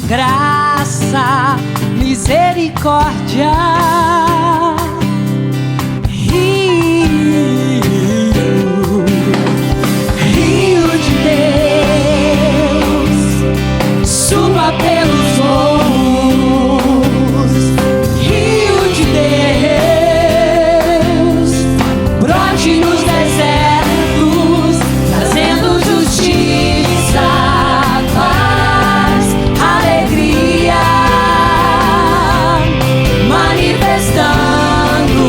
graça, misericórdia. Rio de Deus, suba pelos morros. Rio de Deus, brote nos desertos, trazendo justiça, paz, alegria, manifestando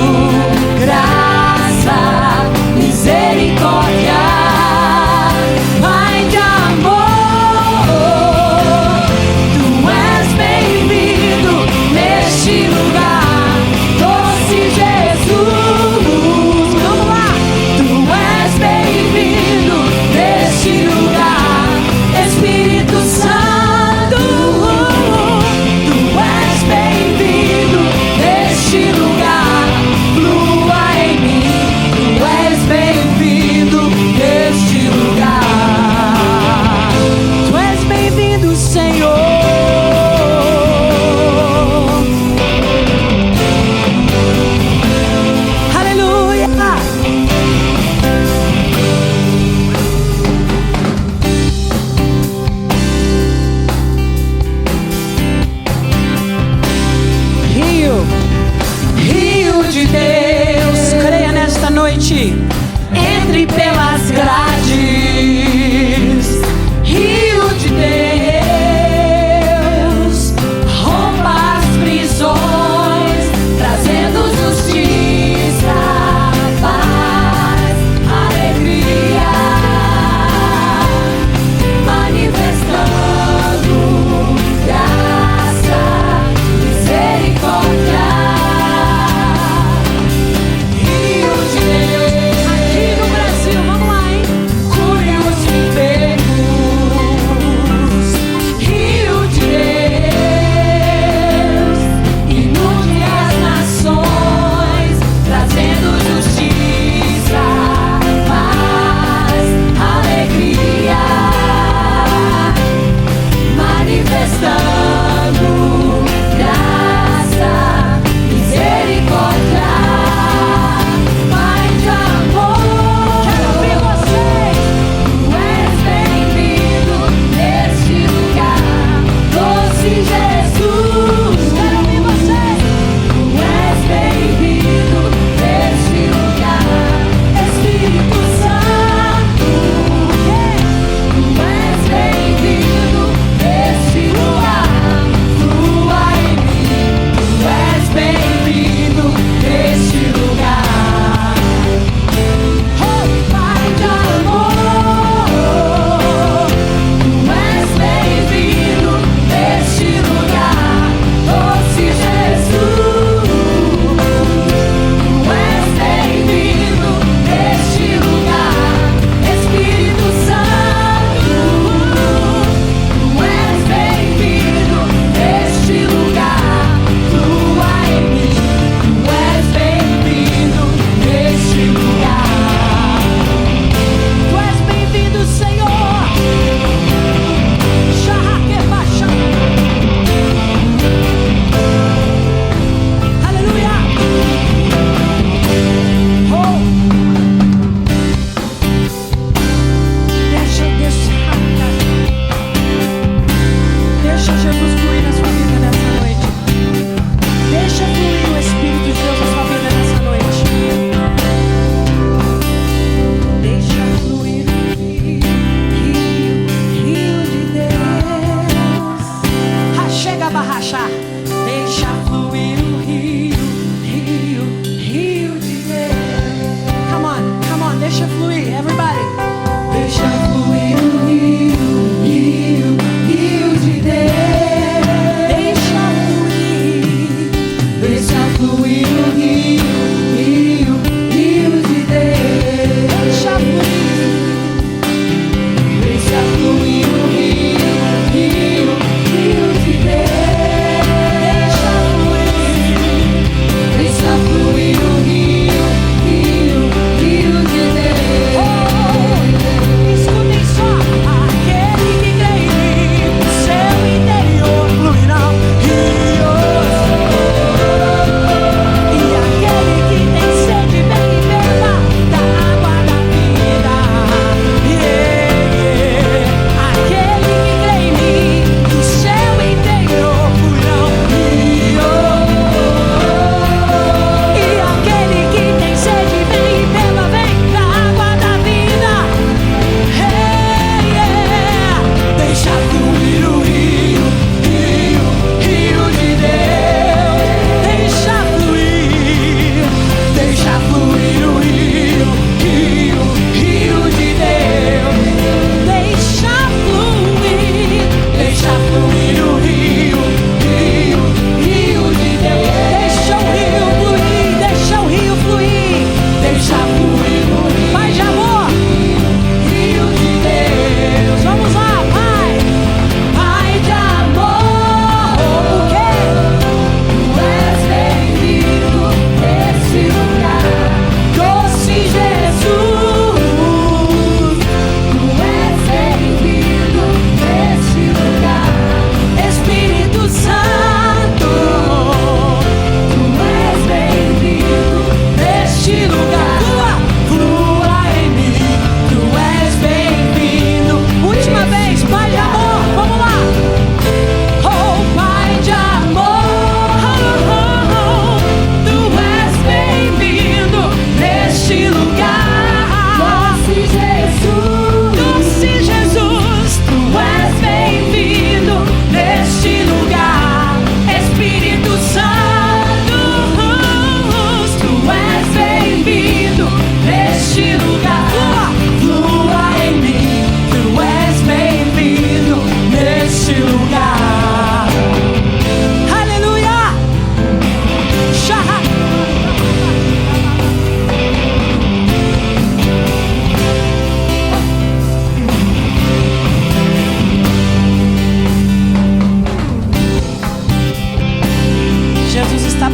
graça, misericórdia. Pai de amor, tu és bem-vindo neste lugar, doce Jesus. Vamos lá! Tu és bem-vindo neste lugar, Espírito Santo. Tu és bem-vindo neste lugar, flua em mim. Tu és bem-vindo neste lugar. Tu és bem-vindo, Senhor. Aleluia! Rio de Deus, creia nesta noite. Entre pelas grades, Rio de Deus, rompa as prisões, trazendo justiça, paz, alegria, manifestando graça, misericórdia. Rio de Deus, aqui no Brasil, vamos lá.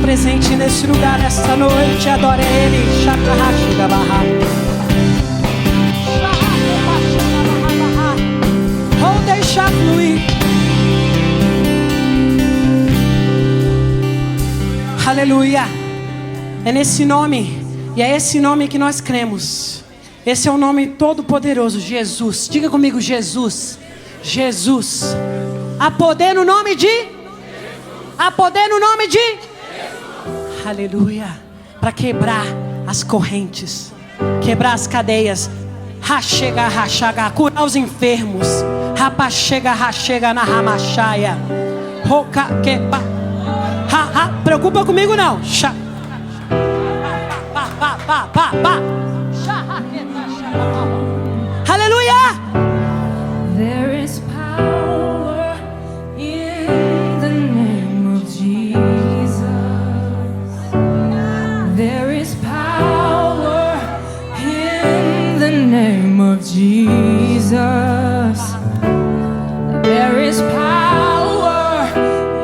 presente nesse lugar, nessa noite. Adore Ele. Vou deixar fluir. Aleluia. É nesse nome, e é esse nome que nós cremos. Esse é o nome todo poderoso, Jesus. Diga comigo, Jesus. Jesus. Há poder no nome de? Há poder no nome de? Aleluia. Para quebrar as correntes, quebrar as cadeias, rachega, rachaga, curar os enfermos, rapachega, rachega na ramachaia, roca, quepa, preocupa comigo não. Aleluia. There is power in the name of Jesus. There is power in the name of Jesus. There is power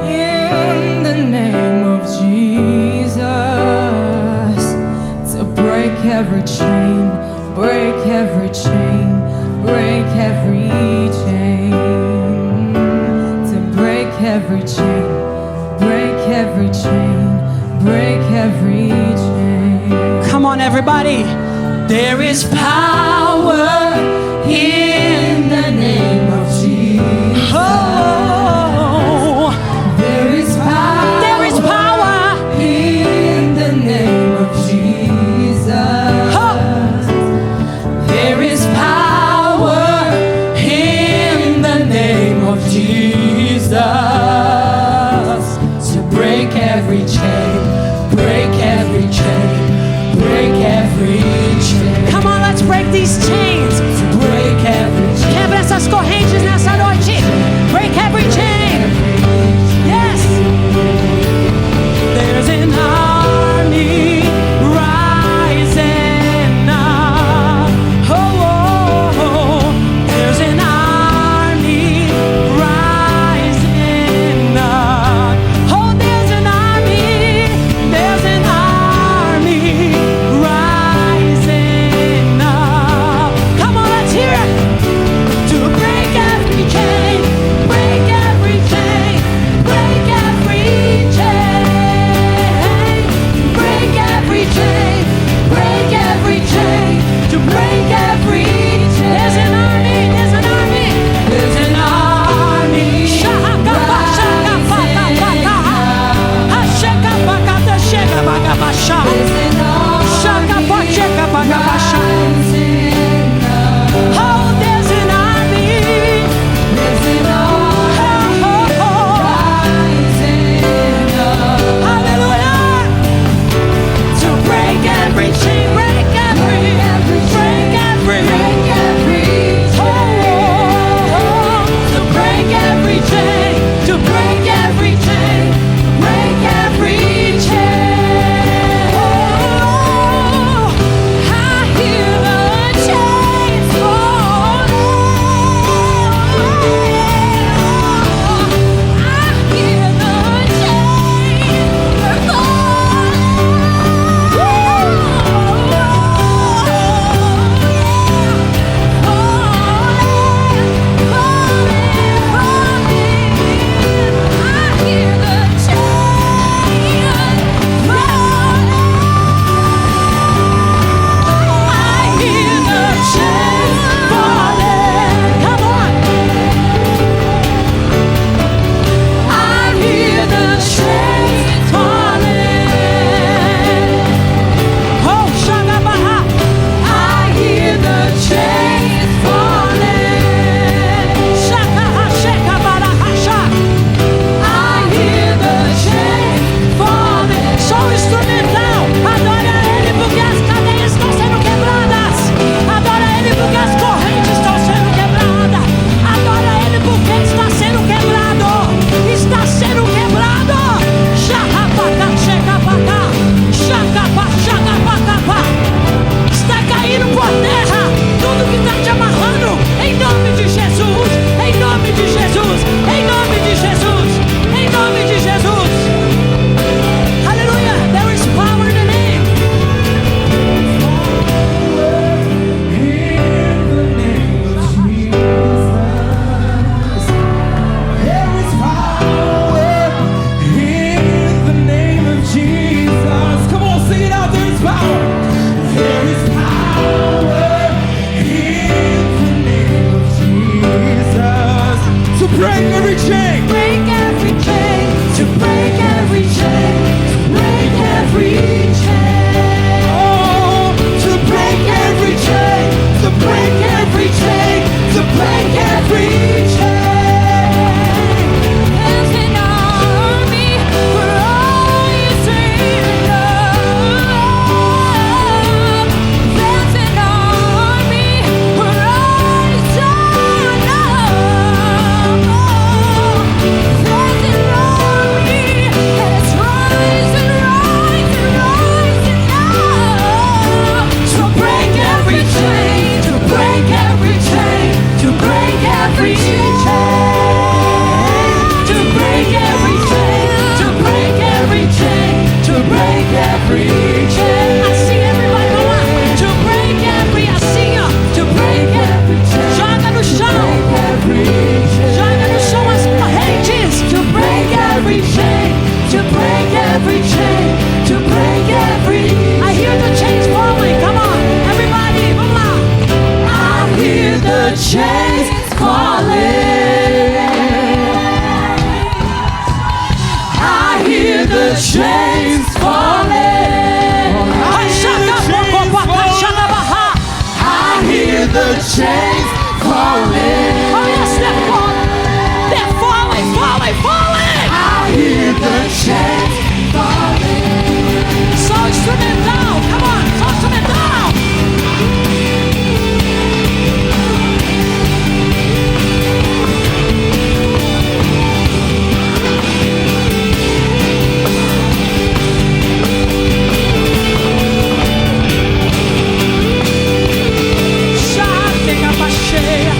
in the name of Jesus to break every chain, break every chain, break every chain, to break every chain, break every chain, break every chain. Come on, everybody. There is power in the name of Jesus. Oh, There is power, there is power in the name of Jesus. Oh. There is power in the name of Jesus to break every chain, break every chain, break every chain. Come on, let's break these chains. Break every chain. Quebra essas correntes nessa noite. Break every chain. Yes. There's an army rising up. Oh, oh, oh. There's an army rising every chain. break every chain, to break every chain, to break every chain. Oh, To break every chain, to break every chain, to break every chain. There's an army rising up. There's an army rising up. There's an army that's rising, rising, rising up. To break every chain, to break every chain, to break every chain, to break every chain, to break every chain, to break every chain. I see everybody go on. To break every, I see ya. To break every chain. Joga no chão. Joga no chão as correntes. To break every chain, to break every chain, to break every. I hear the chains falling. Come on, everybody, vamos lá. I hear the chains falling. I hear the chains falling. I hear the chains falling. Oh yes, they're falling. They're falling, falling, falling. I hear the chains falling. So instrumental, come on, so instrumental. Chega pra cheia.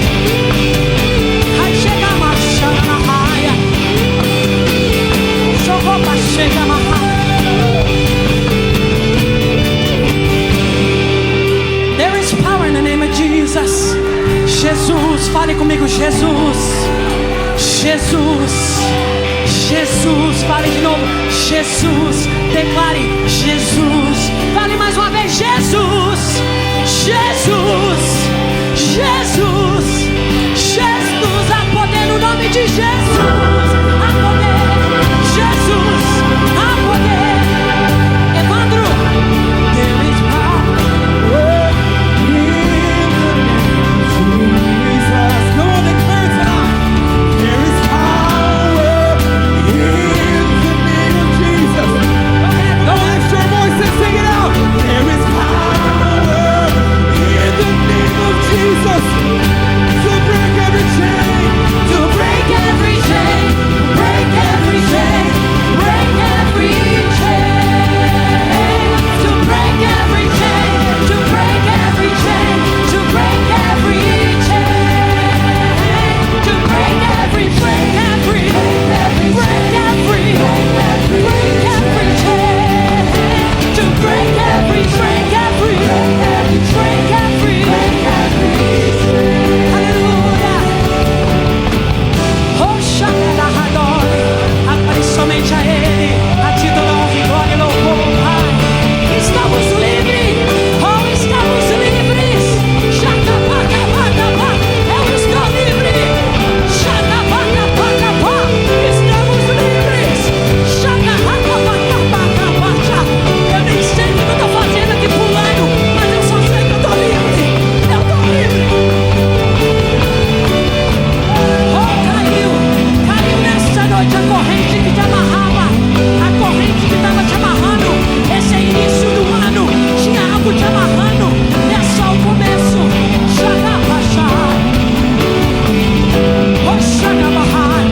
Ai, chega a marcha na raia. Jogou pra cheia, There is power in the name of Jesus. Jesus, fale comigo, Jesus. Jesus. Jesus, fale de novo. Jesus, declare Jesus. Fale mais uma vez, Jesus. Jesus. Jesus. Jesus, há poder no nome de Jesus. Há poder. Jesus, há poder. Evandro. There is power. Jesus, come on, declare it tonight. There is power in the name of Jesus. Now lift your voice and sing it out. There is power in the name of Jesus. To break every chain, To break every chain, break every chain, break every chain. To break every chain, to break every chain, to break every chain. To break every, break every, break every, break every, break every chain. To break every, break every, break every, break every, break every chain. Hallelujah. Oh, Shakadahadori, apare somente a Ele, a ti toda honra e glória e louvor, Pai. Estamos livres, oh, estamos livres. Shakapakapakapa, eu estou livre. Shakapakapakapa, estamos livres. Shakapakapakapa, eu nem sei o que eu estou fazendo aqui pulando, mas eu só sei que eu estou livre. Eu estou livre. Oh, caiu nessa noite a corrente que te amarrava, a corrente que estava te amarrando. Esse é início do ano, tinha algo te amarrando, é só o começo. Shagabashai, oh Shagabahai,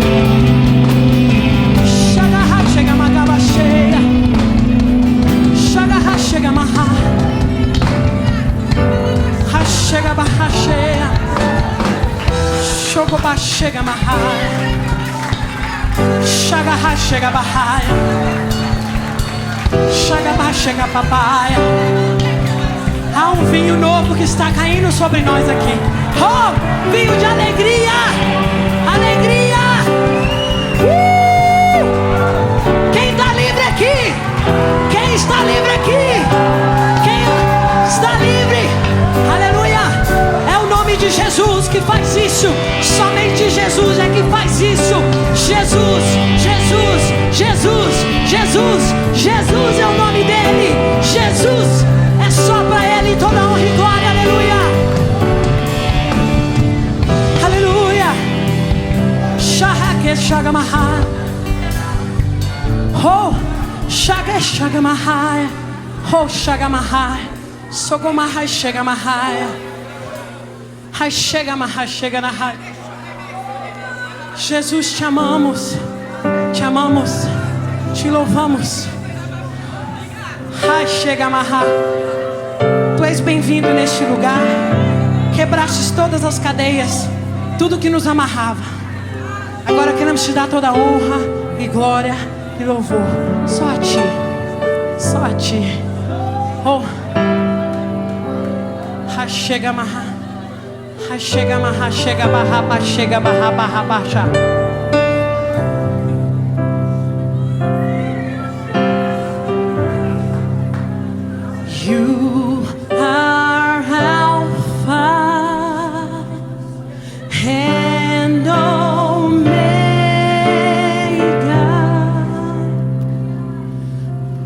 Shagaha Shegamagabasheia, Shagaha Shegamahai, Hashegabahasheia. Shogoba chega mahai, Shagaha chega bahai, Shagaba chega papai. Há um vinho novo que está caindo sobre nós aqui. Oh, vinho de alegria, alegria. Quem está livre aqui? Quem está livre aqui? Quem está livre? Aleluia. É o nome de Jesus que faz isso. Somente Jesus é que faz isso. Shagamahai. Oh, Shagamahai. Oh, Shagamahai. Sogomahai, Shagamahai. Hai, Shagamahai, Shagamahai. Jesus, te amamos, te louvamos. Ai, chega a amarrar. Tu és bem-vindo neste lugar. Quebrastes todas as cadeias, tudo que nos amarrava. Agora queremos te dar toda a honra e glória e louvor. Só a ti, só a ti. Oh, ai, chega a amarrar. Chega amarrar, chega barra, chega barra, barra, baixa. You are Alpha and Omega.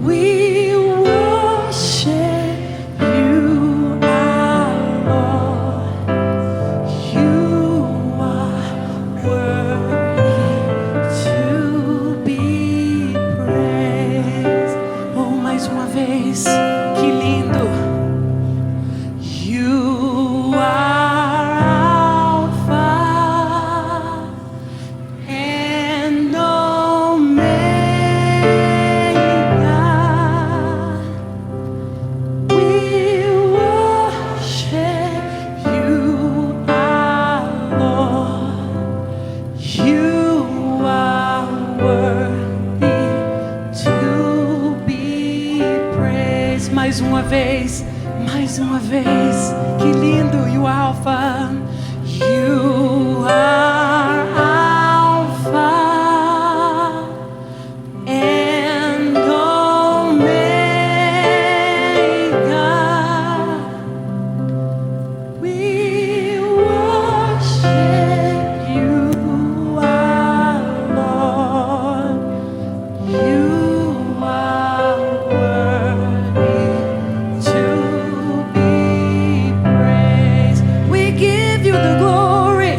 We worship you, our Lord. You are worthy to be praised. Oh, mais uma vez, que lindo. You are Alpha and Omega. We worship you, our Lord. You are worthy to be praised. Mais uma vez, que lindo. You are Alpha. You are Alpha and Omega. We worship you, our Lord. You are worthy to be praised. We give you the glory.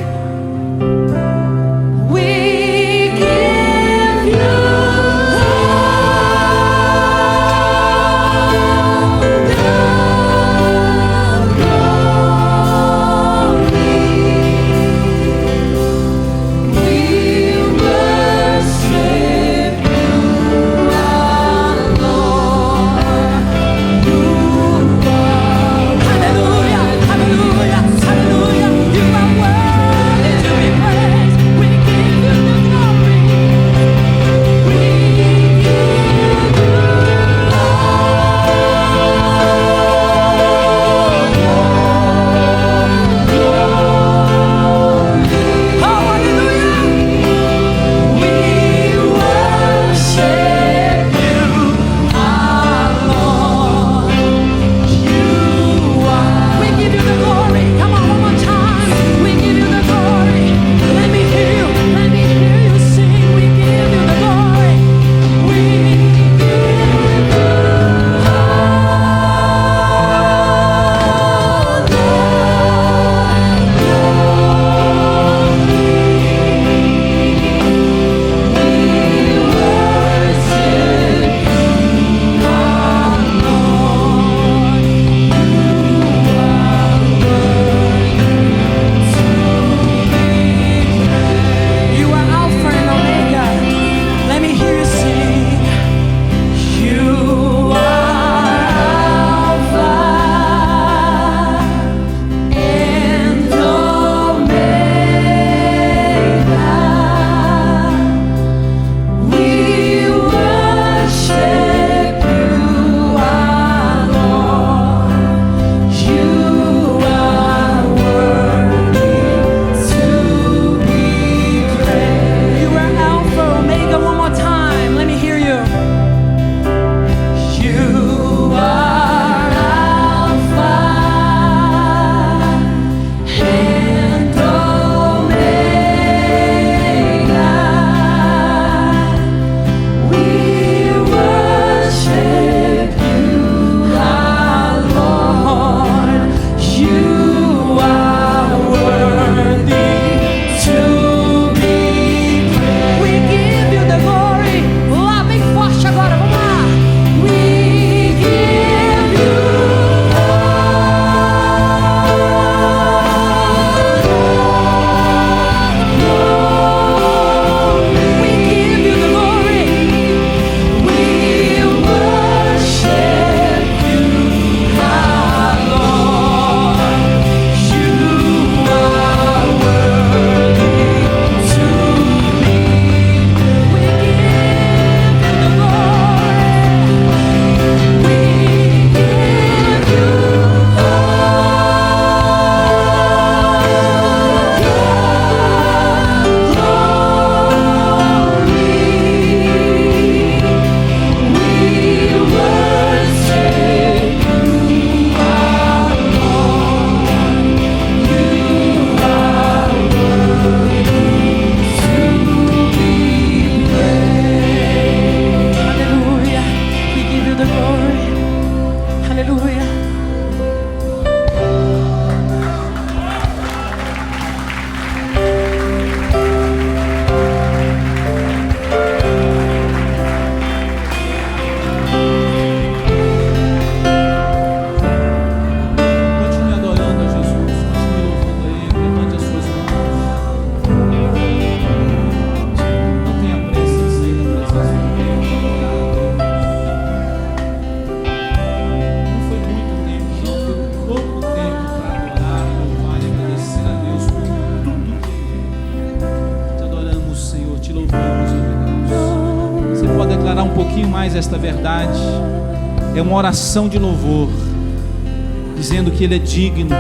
declarar um pouquinho mais esta verdade. É uma oração de louvor, dizendo que Ele é digno.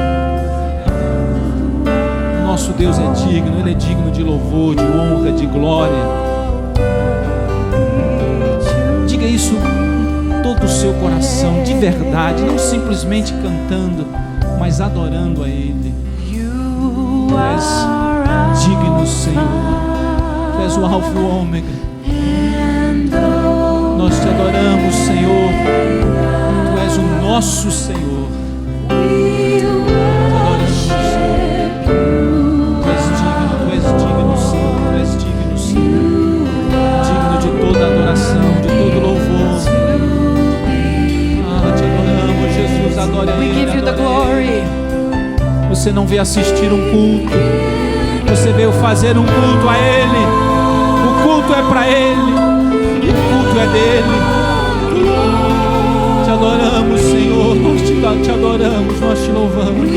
Nosso Deus é digno, Ele é digno de louvor, de honra, de glória. Diga isso com todo o seu coração, de verdade, não simplesmente cantando, mas adorando a Ele. Tu és digno, Senhor. Tu és o Alfa e o Ômega. Nós te adoramos, Senhor. Tu és o nosso Senhor. We give you the glory. Você não veio assistir um culto, você veio fazer um culto a Ele. O culto é para Ele, o culto é dele. Te adoramos, Senhor, nós te adoramos, nós te louvamos.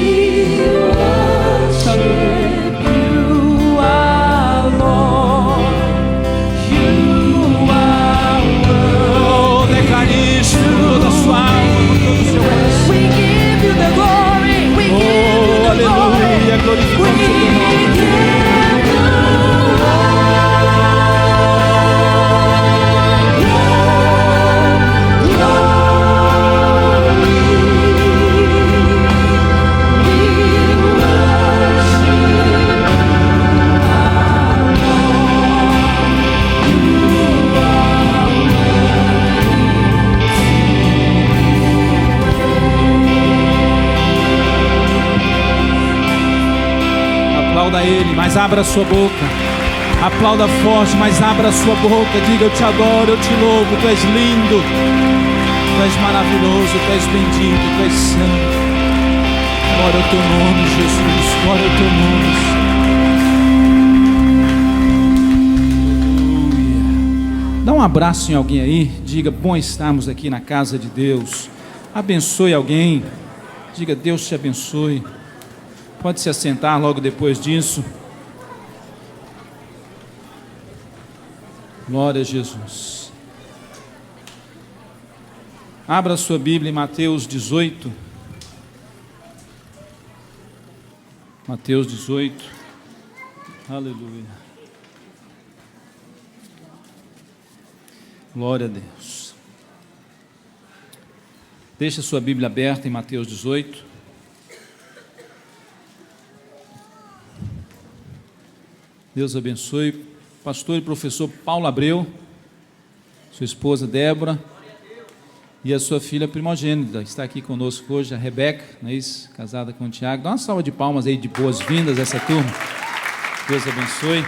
Te adoramos. Declare isso com toda a sua alma, com todo o seu coração. We give you the glory. We give you the Aleluia, glorificamos o teu nome. Aplauda Ele, mas abra a sua boca. Aplauda forte, mas abra a sua boca. Diga: eu te adoro, eu te louvo. Tu és lindo, tu és maravilhoso, tu és bendito, tu és santo. Glória ao teu nome, Jesus. Glória ao teu nome. Aleluia. Dá um abraço em alguém aí. Diga: bom estarmos aqui na casa de Deus. Abençoe alguém. Diga: Deus te abençoe. Pode se assentar logo depois disso. Glória a Jesus. Abra a sua Bíblia em Mateus 18. Mateus 18. Aleluia. Glória a Deus. Deixa a sua Bíblia aberta em Mateus 18. Deus abençoe. Pastor e professor Paulo Abreu, sua esposa Débora e a sua filha primogênita está aqui conosco hoje, a Rebeca, não é isso? Casada com o Tiago. Dá uma salva de palmas aí de boas-vindas a essa turma. Deus abençoe.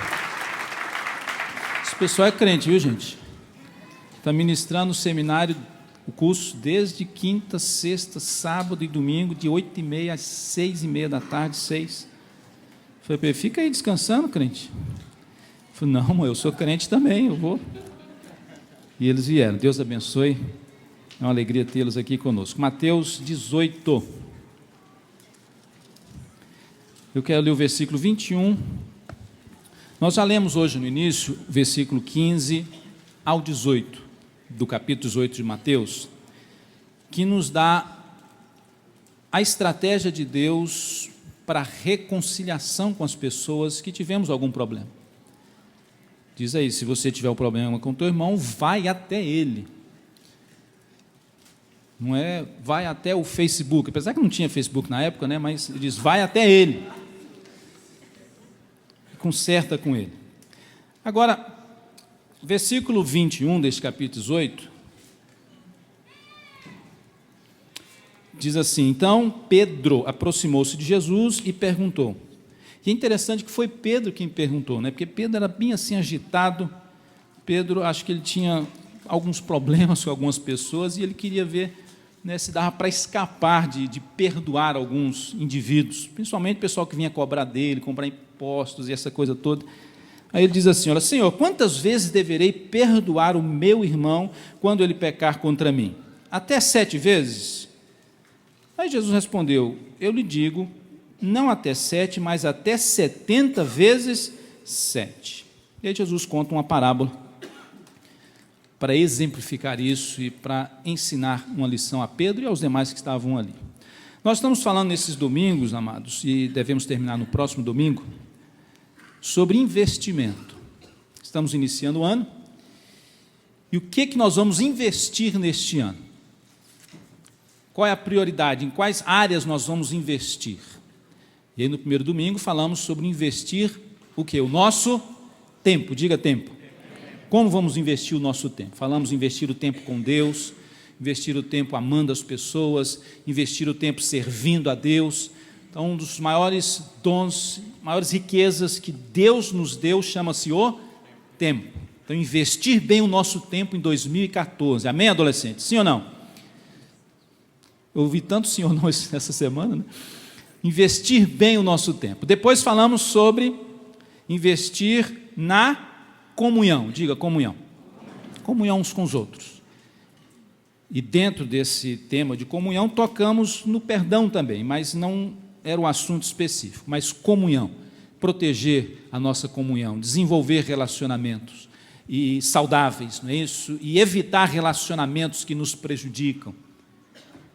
Esse pessoal é crente, viu, gente? Está ministrando o seminário, o curso desde quinta, sexta, sábado e domingo, de 8h30 às 6h30 da tarde, 6. Falei: fica aí descansando, crente. Falei: não, eu sou crente também, eu vou. E eles vieram. Deus abençoe. É uma alegria tê-los aqui conosco. Mateus 18. Eu quero ler o versículo 21. Nós já lemos hoje no início, versículo 15 ao 18, do capítulo 18 de Mateus, que nos dá a estratégia de Deus para a reconciliação com as pessoas que tivemos algum problema. Diz aí: se você tiver um problema com teu irmão, vai até ele. Não é vai até o Facebook, apesar que não tinha Facebook na época, né? Mas ele diz: vai até ele. Conserta com ele. Agora, versículo 21 deste capítulo 18, diz assim: então Pedro aproximou-se de Jesus e perguntou. E é interessante que foi Pedro quem perguntou, né? Porque Pedro era bem assim agitado. Pedro, acho que ele tinha alguns problemas com algumas pessoas e ele queria ver, né, se dava para escapar de perdoar alguns indivíduos, principalmente o pessoal que vinha cobrar dele, comprar impostos e essa coisa toda. Aí ele diz assim: olha, Senhor, quantas vezes deverei perdoar o meu irmão quando ele pecar contra mim? Até 7 vezes? Aí Jesus respondeu: eu lhe digo, não até 7, mas até 70 vezes 7. E aí Jesus conta uma parábola. para exemplificar isso e para ensinar uma lição a Pedro e aos demais que estavam ali. Nós estamos falando nesses domingos, amados, e devemos terminar no próximo domingo, sobre investimento. Estamos iniciando o ano, e o que nós vamos investir neste ano? Qual é a prioridade? Em quais áreas nós vamos investir? E aí no primeiro domingo falamos sobre investir o quê? O nosso tempo, diga tempo. Como vamos investir o nosso tempo? Falamos investir o tempo com Deus, investir o tempo amando as pessoas, investir o tempo servindo a Deus. Então, um dos maiores dons, maiores riquezas que Deus nos deu chama-se o tempo. Então, investir bem o nosso tempo em 2014. Amém, adolescentes? Sim ou não? Eu ouvi tanto sim ou não essa semana, né? Investir bem o nosso tempo. Depois falamos sobre investir na comunhão. Diga comunhão. Comunhão uns com os outros. E dentro desse tema de comunhão, tocamos no perdão também, mas não era um assunto específico, mas comunhão. Proteger a nossa comunhão, desenvolver relacionamentos e saudáveis, não é isso? E evitar relacionamentos que nos prejudicam.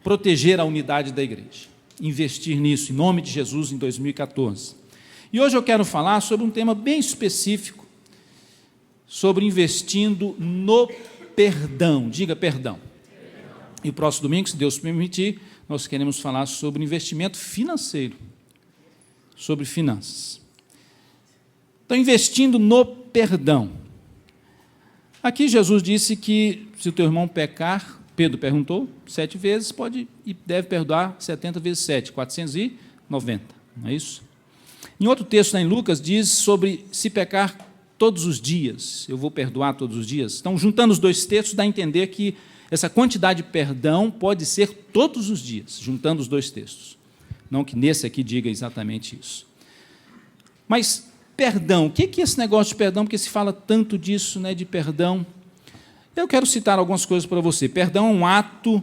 Proteger a unidade da igreja. Investir nisso, em nome de Jesus, em 2014. E hoje eu quero falar sobre um tema bem específico, sobre investindo no perdão. Diga perdão. E o próximo domingo, se Deus permitir, nós queremos falar sobre investimento financeiro, sobre finanças. Então, investindo no perdão. Aqui Jesus disse que se o teu irmão pecar, Pedro perguntou, 7 vezes, pode e deve perdoar 70 vezes 7, 490, não é isso? Em outro texto, lá em Lucas, diz sobre se pecar todos os dias, eu vou perdoar todos os dias. Então, juntando os dois textos, dá a entender que essa quantidade de perdão pode ser todos os dias, juntando os dois textos. Não que nesse aqui diga exatamente isso. Mas, perdão, o que é esse negócio de perdão? Porque se fala tanto disso, né, de perdão. Eu quero citar algumas coisas para você. Perdão é um ato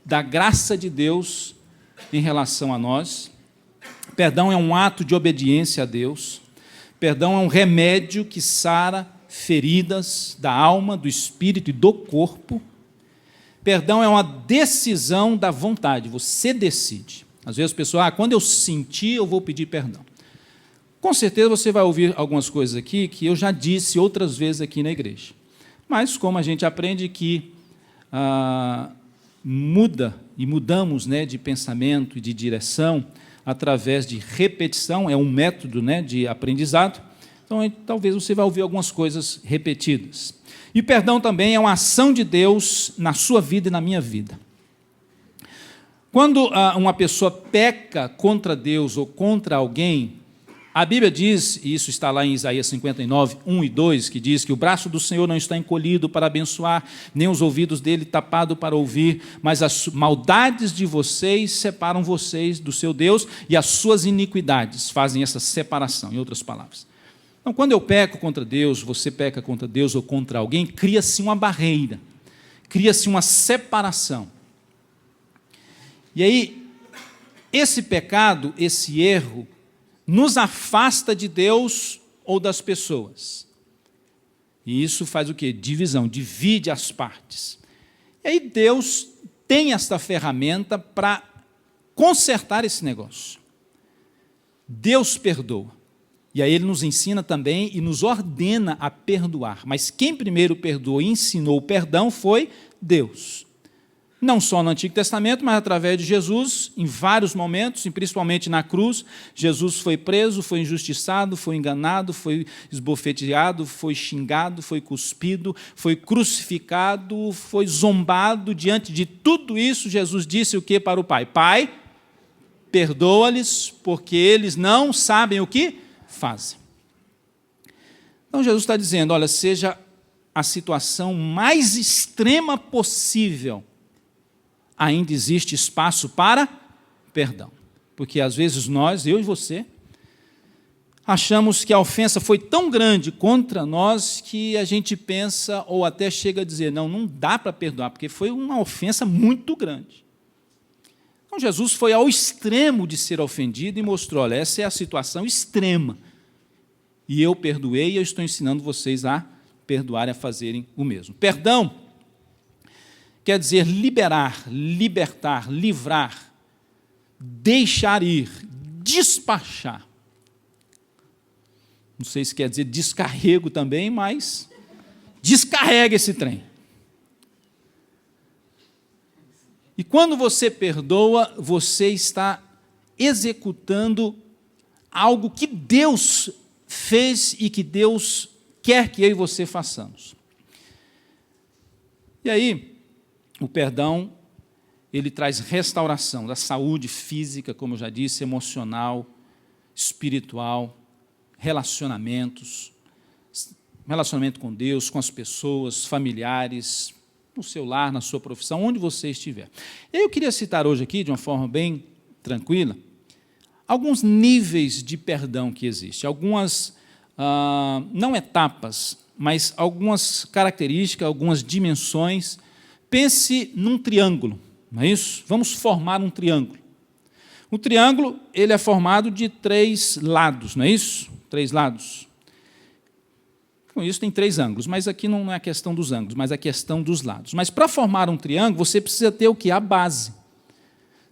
da graça de Deus em relação a nós. Perdão é um ato de obediência a Deus. Perdão é um remédio que sara feridas da alma, do espírito e do corpo. Perdão é uma decisão da vontade, você decide. Às vezes a pessoa, quando eu sentir, eu vou pedir perdão. Com certeza você vai ouvir algumas coisas aqui que eu já disse outras vezes aqui na igreja. Mas como a gente aprende que mudamos, né, de pensamento e de direção através de repetição, é um método, né, de aprendizado, então talvez você vai ouvir algumas coisas repetidas. E perdão também é uma ação de Deus na sua vida e na minha vida. Quando uma pessoa peca contra Deus ou contra alguém, a Bíblia diz, e isso está lá em Isaías 59, 1 e 2, que diz que o braço do Senhor não está encolhido para abençoar, nem os ouvidos dele tapados para ouvir, mas as maldades de vocês separam vocês do seu Deus, e as suas iniquidades fazem essa separação, em outras palavras. Então, quando eu peco contra Deus, você peca contra Deus ou contra alguém, cria-se uma barreira, cria-se uma separação. E aí, esse pecado, esse erro, nos afasta de Deus ou das pessoas. E isso faz o quê? Divisão, divide as partes. E aí Deus tem esta ferramenta para consertar esse negócio. Deus perdoa. E aí Ele nos ensina também e nos ordena a perdoar. Mas quem primeiro perdoou e ensinou o perdão foi Deus. Não só no Antigo Testamento, mas através de Jesus, em vários momentos, e principalmente na cruz. Jesus foi preso, foi injustiçado, foi enganado, foi esbofeteado, foi xingado, foi cuspido, foi crucificado, foi zombado. Diante de tudo isso, Jesus disse o que para o Pai? Pai, perdoa-lhes, porque eles não sabem o que fazem. Então Jesus está dizendo, olha, seja a situação mais extrema possível, ainda existe espaço para perdão. Porque às vezes nós, eu e você, achamos que a ofensa foi tão grande contra nós que a gente pensa ou até chega a dizer, não dá para perdoar, porque foi uma ofensa muito grande. Então Jesus foi ao extremo de ser ofendido e mostrou, olha, essa é a situação extrema. E eu perdoei e eu estou ensinando vocês a perdoarem a fazerem o mesmo. Perdão quer dizer liberar, libertar, livrar, deixar ir, despachar. Não sei se quer dizer descarrego também, mas descarrega esse trem. E quando você perdoa, você está executando algo que Deus fez e que Deus quer que eu e você façamos. E aí, o perdão, ele traz restauração da saúde física, como eu já disse, emocional, espiritual, relacionamentos, relacionamento com Deus, com as pessoas, familiares, no seu lar, na sua profissão, onde você estiver. Eu queria citar hoje aqui, de uma forma bem tranquila, alguns níveis de perdão que existem, algumas, não etapas, mas algumas características, algumas dimensões. Pense num triângulo, não é isso? Vamos formar um triângulo. O triângulo, ele é formado de 3 lados, não é isso? 3 lados. Com isso tem 3 ângulos, mas aqui não é a questão dos ângulos, mas a questão dos lados. Mas para formar um triângulo, você precisa ter o quê? A base.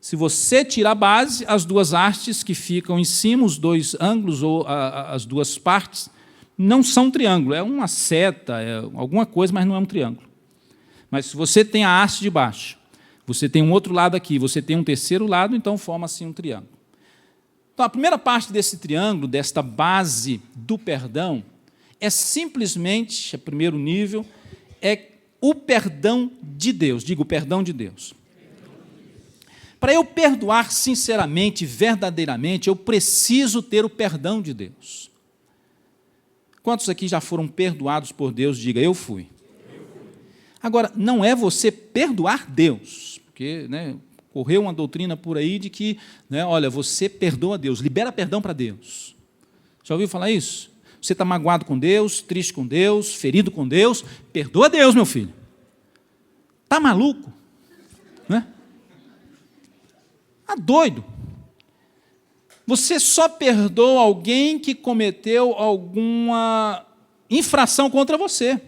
Se você tira a base, as 2 hastes que ficam em cima, os 2 ângulos ou as 2 partes, não são um triângulo, é uma seta, é alguma coisa, mas não é um triângulo. Mas se você tem a haste de baixo, você tem um outro lado aqui, você tem um terceiro lado, então forma assim um triângulo. Então, a primeira parte desse triângulo, desta base do perdão, é simplesmente, o primeiro nível, é o perdão de Deus. Diga, o perdão de Deus. Para eu perdoar sinceramente, verdadeiramente, eu preciso ter o perdão de Deus. Quantos aqui já foram perdoados por Deus? Diga, eu fui. Agora, não é você perdoar Deus, porque correu uma doutrina por aí de que, olha, você perdoa Deus, libera perdão para Deus. Já ouviu falar isso? Você está magoado com Deus, triste com Deus, ferido com Deus, perdoa Deus, meu filho. Está maluco? Está doido? Você só perdoa alguém que cometeu alguma infração contra você.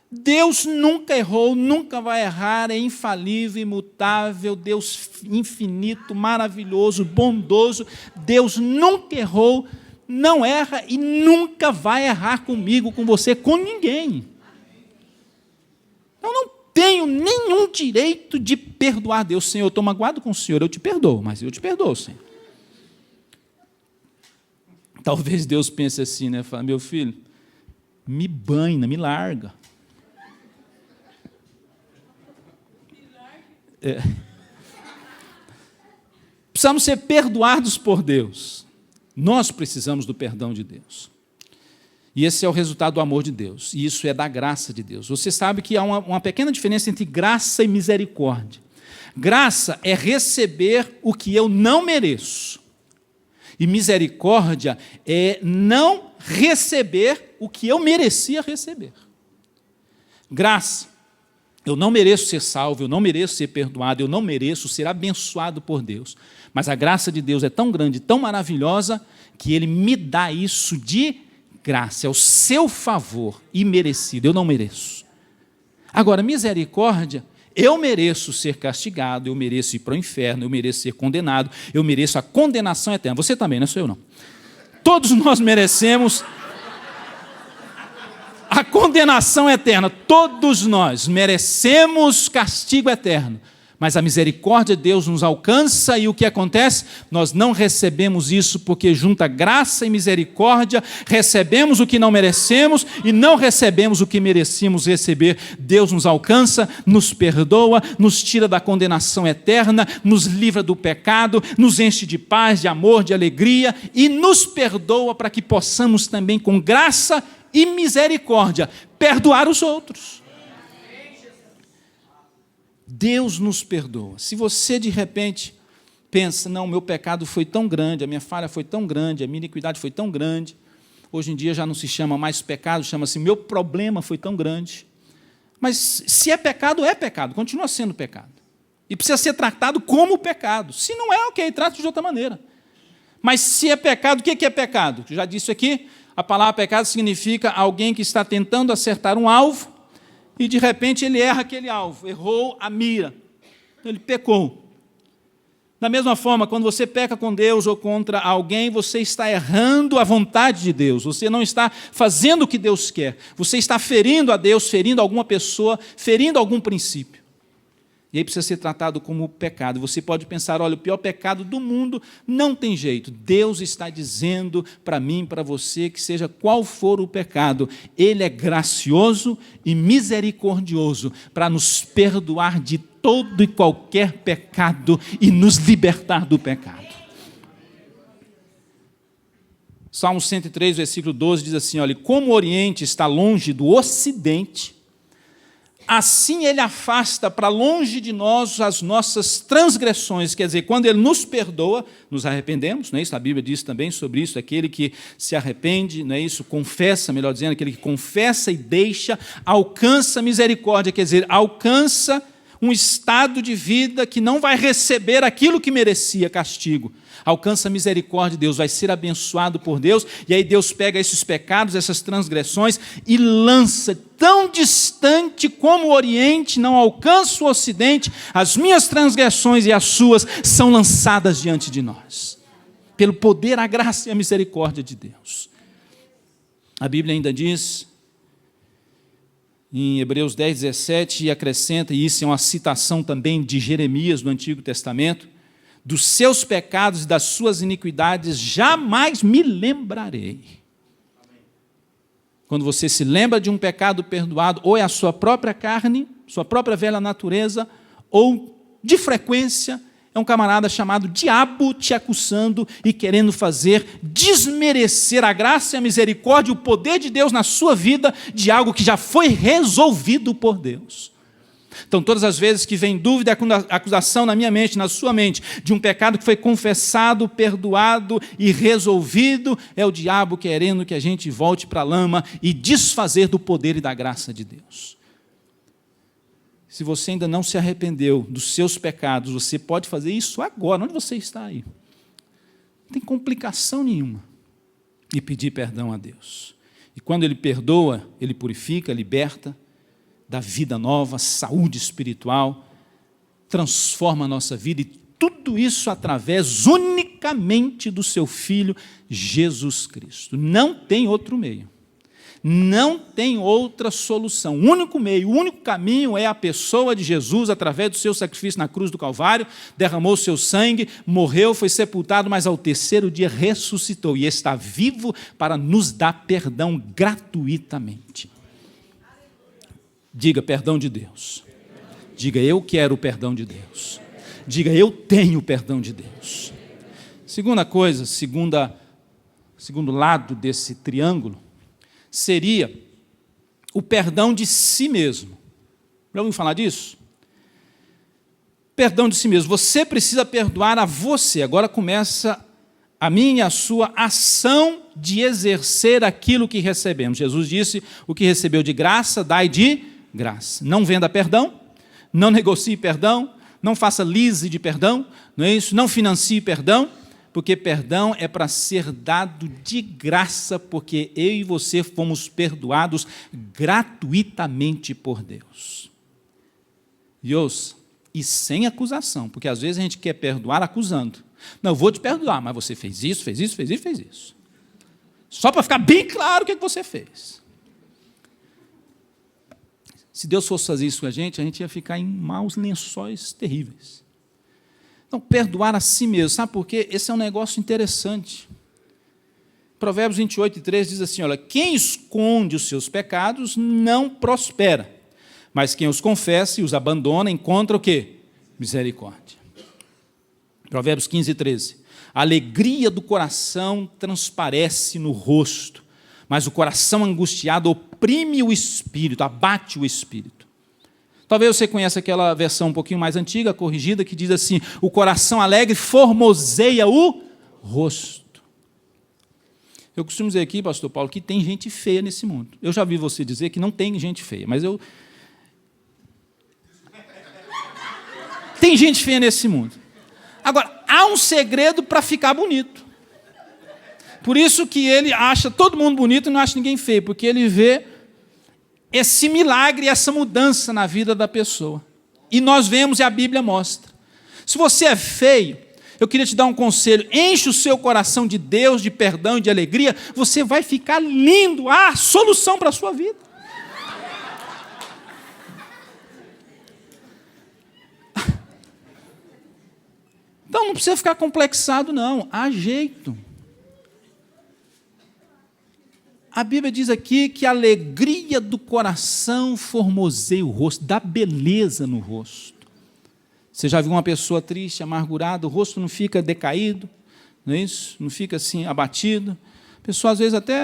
Deus nunca errou, nunca vai errar, é infalível, imutável, Deus infinito, maravilhoso, bondoso. Deus nunca errou, não erra e nunca vai errar comigo, com você, com ninguém. Eu não tenho nenhum direito de perdoar Deus. Senhor, eu estou magoado com o Senhor, eu te perdoo, mas eu te perdoo, Senhor. Talvez Deus pense assim, fala, meu filho, me banha, me larga. Precisamos ser perdoados por Deus. Nós precisamos do perdão de Deus. E esse é o resultado do amor de Deus. E isso é da graça de Deus. Você sabe que há uma pequena diferença entre graça e misericórdia. Graça é receber o que eu não mereço. E misericórdia é não receber o que eu merecia receber. Graça. Eu não mereço ser salvo, eu não mereço ser perdoado, eu não mereço ser abençoado por Deus. Mas a graça de Deus é tão grande, tão maravilhosa, que Ele me dá isso de graça. É o seu favor imerecido, eu não mereço. Agora, misericórdia, eu mereço ser castigado, eu mereço ir para o inferno, eu mereço ser condenado, eu mereço a condenação eterna. Você também, não sou eu não. Todos nós merecemos a condenação eterna. Todos nós merecemos castigo eterno. Mas a misericórdia de Deus nos alcança e o que acontece? Nós não recebemos isso porque junta graça e misericórdia, recebemos o que não merecemos e não recebemos o que merecíamos receber. Deus nos alcança, nos perdoa, nos tira da condenação eterna, nos livra do pecado, nos enche de paz, de amor, de alegria e nos perdoa para que possamos também com graça e misericórdia perdoar os outros. Deus nos perdoa. Se você de repente pensa, não, meu pecado foi tão grande, a minha falha foi tão grande, a minha iniquidade foi tão grande, hoje em dia já não se chama mais pecado, chama-se meu problema foi tão grande. Mas se é pecado, continua sendo pecado. E precisa ser tratado como pecado. Se não é, ok, trata de outra maneira. Mas se é pecado, o que é pecado? Já disse aqui, A palavra pecado significa alguém que está tentando acertar um alvo e, de repente, ele erra aquele alvo, errou a mira. Ele pecou. Da mesma forma, quando você peca com Deus ou contra alguém, você está errando a vontade de Deus. Você não está fazendo o que Deus quer. Você está ferindo a Deus, ferindo alguma pessoa, ferindo algum princípio. E aí precisa ser tratado como pecado. Você pode pensar, olha, o pior pecado do mundo não tem jeito. Deus está dizendo para mim, para você, que seja qual for o pecado, Ele é gracioso e misericordioso para nos perdoar de todo e qualquer pecado e nos libertar do pecado. Salmo 103, versículo 12 diz assim, olha, como o Oriente está longe do Ocidente, assim Ele afasta para longe de nós as nossas transgressões. Quer dizer, quando Ele nos perdoa, nos arrependemos, não é isso? A Bíblia diz também sobre isso, aquele que se arrepende, não é isso? Confessa, melhor dizendo, aquele que confessa e deixa, alcança misericórdia, quer dizer, alcança um estado de vida que não vai receber aquilo que merecia castigo. Alcança a misericórdia de Deus, vai ser abençoado por Deus, e aí Deus pega esses pecados, essas transgressões, e lança tão distante como o Oriente não alcança o Ocidente, as minhas transgressões e as suas são lançadas diante de nós, pelo poder, a graça e a misericórdia de Deus. A Bíblia ainda diz, em Hebreus 10, 17, e acrescenta, e isso é uma citação também de Jeremias no Antigo Testamento, dos seus pecados e das suas iniquidades jamais me lembrarei. Quando você se lembra de um pecado perdoado, ou é a sua própria carne, sua própria velha natureza, ou, de frequência, é um camarada chamado diabo te acusando e querendo fazer desmerecer a graça e a misericórdia e o poder de Deus na sua vida de algo que já foi resolvido por Deus. Então, todas as vezes que vem dúvida e acusação na minha mente, na sua mente, de um pecado que foi confessado, perdoado e resolvido, é o diabo querendo que a gente volte para a lama e desfazer do poder e da graça de Deus. Se você ainda não se arrependeu dos seus pecados, você pode fazer isso agora, onde você está aí. Não tem complicação nenhuma. E pedir perdão a Deus. E quando Ele perdoa, Ele purifica, liberta, dá vida nova, saúde espiritual, transforma a nossa vida, e tudo isso através unicamente do seu Filho, Jesus Cristo. Não tem outro meio. Não tem outra solução. O único meio, o único caminho é a pessoa de Jesus, através do seu sacrifício na cruz do Calvário, derramou o seu sangue, morreu, foi sepultado, mas ao terceiro dia ressuscitou e está vivo para nos dar perdão gratuitamente. Diga perdão de Deus. Diga eu quero o perdão de Deus. Diga eu tenho o perdão de Deus. Segunda coisa, segundo lado desse triângulo, seria o perdão de si mesmo. Já ouviu falar disso? Perdão de si mesmo. Você precisa perdoar a você. Agora começa a minha e a sua ação de exercer aquilo que recebemos. Jesus disse, o que recebeu de graça, dai de graça. Não venda perdão, não negocie perdão, não faça lease de perdão, não é isso? Não financie perdão, porque perdão é para ser dado de graça, porque eu e você fomos perdoados gratuitamente por Deus. E ouça, e sem acusação, porque às vezes a gente quer perdoar acusando. Não, eu vou te perdoar, mas você fez isso, fez isso, fez isso, fez isso. Só para ficar bem claro o que você fez. Se Deus fosse fazer isso com a gente ia ficar em maus lençóis terríveis. Então, perdoar a si mesmo, sabe por quê? Esse é um negócio interessante. Provérbios 28, 3 diz assim, olha, quem esconde os seus pecados não prospera, mas quem os confessa e os abandona encontra o quê? Misericórdia. Provérbios 15, 13. A alegria do coração transparece no rosto, mas o coração angustiado oprime o espírito, abate o espírito. Talvez você conheça aquela versão um pouquinho mais antiga, corrigida, que diz assim, o coração alegre formoseia o rosto. Eu costumo dizer aqui, pastor Paulo, que tem gente feia nesse mundo. Eu já vi você dizer que não tem gente feia, mas tem gente feia nesse mundo. Agora, há um segredo para ficar bonito. Por isso que ele acha todo mundo bonito e não acha ninguém feio, porque ele vê esse milagre, essa mudança na vida da pessoa. E nós vemos e a Bíblia mostra. Se você é feio, eu queria te dar um conselho: enche o seu coração de Deus, de perdão e de alegria, você vai ficar lindo. Há solução para a sua vida. Então não precisa ficar complexado, não. Há jeito. A Bíblia diz aqui que a alegria do coração formoseia o rosto, dá beleza no rosto. Você já viu uma pessoa triste, amargurada, o rosto não fica decaído, não é isso? Não fica assim abatido. A pessoa às vezes até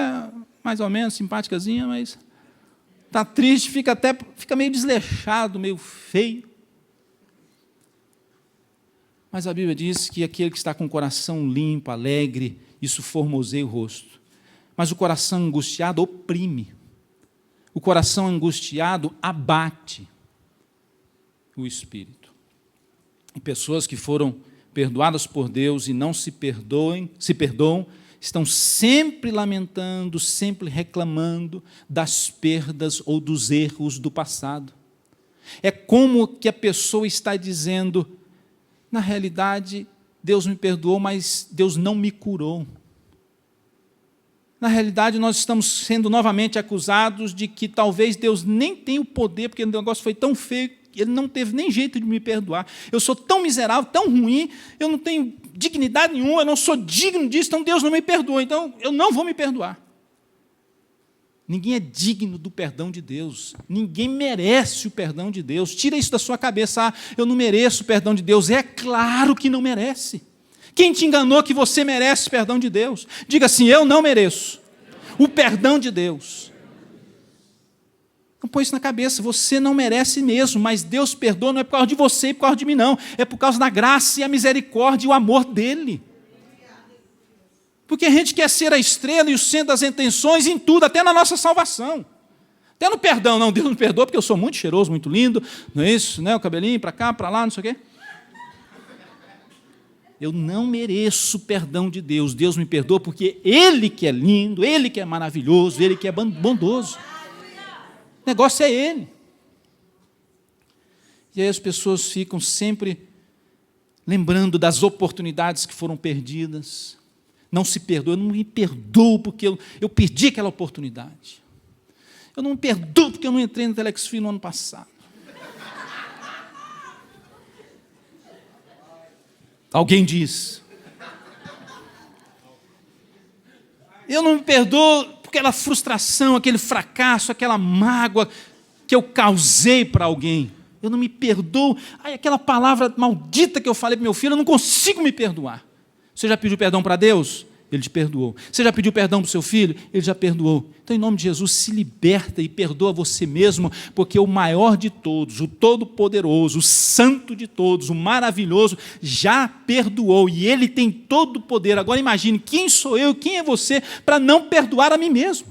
mais ou menos simpáticazinha, mas está triste, fica meio desleixado, meio feio. Mas a Bíblia diz que aquele que está com o coração limpo, alegre, isso formoseia o rosto. Mas o coração angustiado oprime. O coração angustiado abate o espírito. E pessoas que foram perdoadas por Deus e não se perdoam, estão sempre lamentando, sempre reclamando das perdas ou dos erros do passado. É como que a pessoa está dizendo: na realidade, Deus me perdoou, mas Deus não me curou. Na realidade, nós estamos sendo novamente acusados de que talvez Deus nem tenha o poder, porque o negócio foi tão feio, Ele não teve nem jeito de me perdoar. Eu sou tão miserável, tão ruim, eu não tenho dignidade nenhuma, eu não sou digno disso, então Deus não me perdoa, então eu não vou me perdoar. Ninguém é digno do perdão de Deus, ninguém merece o perdão de Deus. Tira isso da sua cabeça: eu não mereço o perdão de Deus. É claro que não merece. Quem te enganou que você merece o perdão de Deus? Diga assim: eu não mereço o perdão de Deus. Não põe isso na cabeça, você não merece mesmo, mas Deus perdoa não é por causa de você e por causa de mim, não. É por causa da graça e a misericórdia e o amor dEle. Porque a gente quer ser a estrela e o centro das atenções em tudo, até na nossa salvação. Até no perdão. Não, Deus me perdoa porque eu sou muito cheiroso, muito lindo, não é isso? Né? O cabelinho para cá, para lá, não sei o quê. Eu não mereço o perdão de Deus. Deus me perdoa porque Ele que é lindo, Ele que é maravilhoso, Ele que é bondoso. O negócio é Ele. E aí as pessoas ficam sempre lembrando das oportunidades que foram perdidas. Não se perdoa, eu não me perdoo porque eu perdi aquela oportunidade. Eu não me perdoo porque eu não entrei no Telex Free no ano passado. Alguém diz. Eu não me perdoo por aquela frustração, aquele fracasso, aquela mágoa que eu causei para alguém. Eu não me perdoo. Ai, aquela palavra maldita que eu falei para meu filho, eu não consigo me perdoar. Você já pediu perdão para Deus? Ele te perdoou. Você já pediu perdão para o seu filho? Ele já perdoou. Então, em nome de Jesus, se liberta e perdoa você mesmo, porque o maior de todos, o todo-poderoso, o santo de todos, o maravilhoso, já perdoou. E Ele tem todo o poder. Agora imagine, quem sou eu, quem é você, para não perdoar a mim mesmo?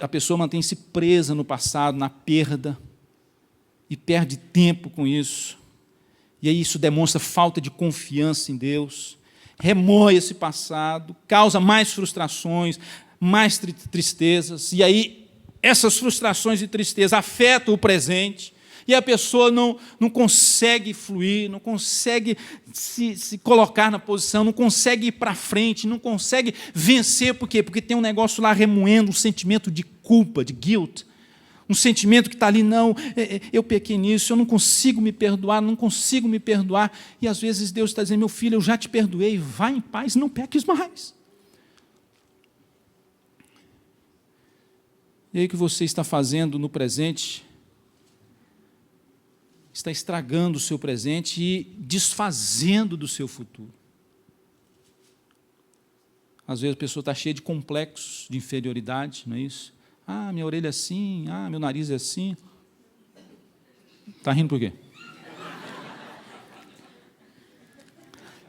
A pessoa mantém-se presa no passado, na perda, e perde tempo com isso. E aí isso demonstra falta de confiança em Deus, remoe esse passado, causa mais frustrações, mais tristezas, e aí essas frustrações e tristezas afetam o presente, e a pessoa não consegue fluir, não consegue se colocar na posição, não consegue ir para frente, não consegue vencer. Por quê? Porque tem um negócio lá remoendo, um sentimento de culpa, de guilt, um sentimento que está ali: não, eu pequei nisso, eu não consigo me perdoar, e às vezes Deus está dizendo: meu filho, eu já te perdoei, vá em paz, não peques mais. E aí o que você está fazendo no presente está estragando o seu presente e desfazendo do seu futuro. Às vezes a pessoa está cheia de complexos de inferioridade, não é isso? Ah, minha orelha é assim, ah, meu nariz é assim. Está rindo por quê?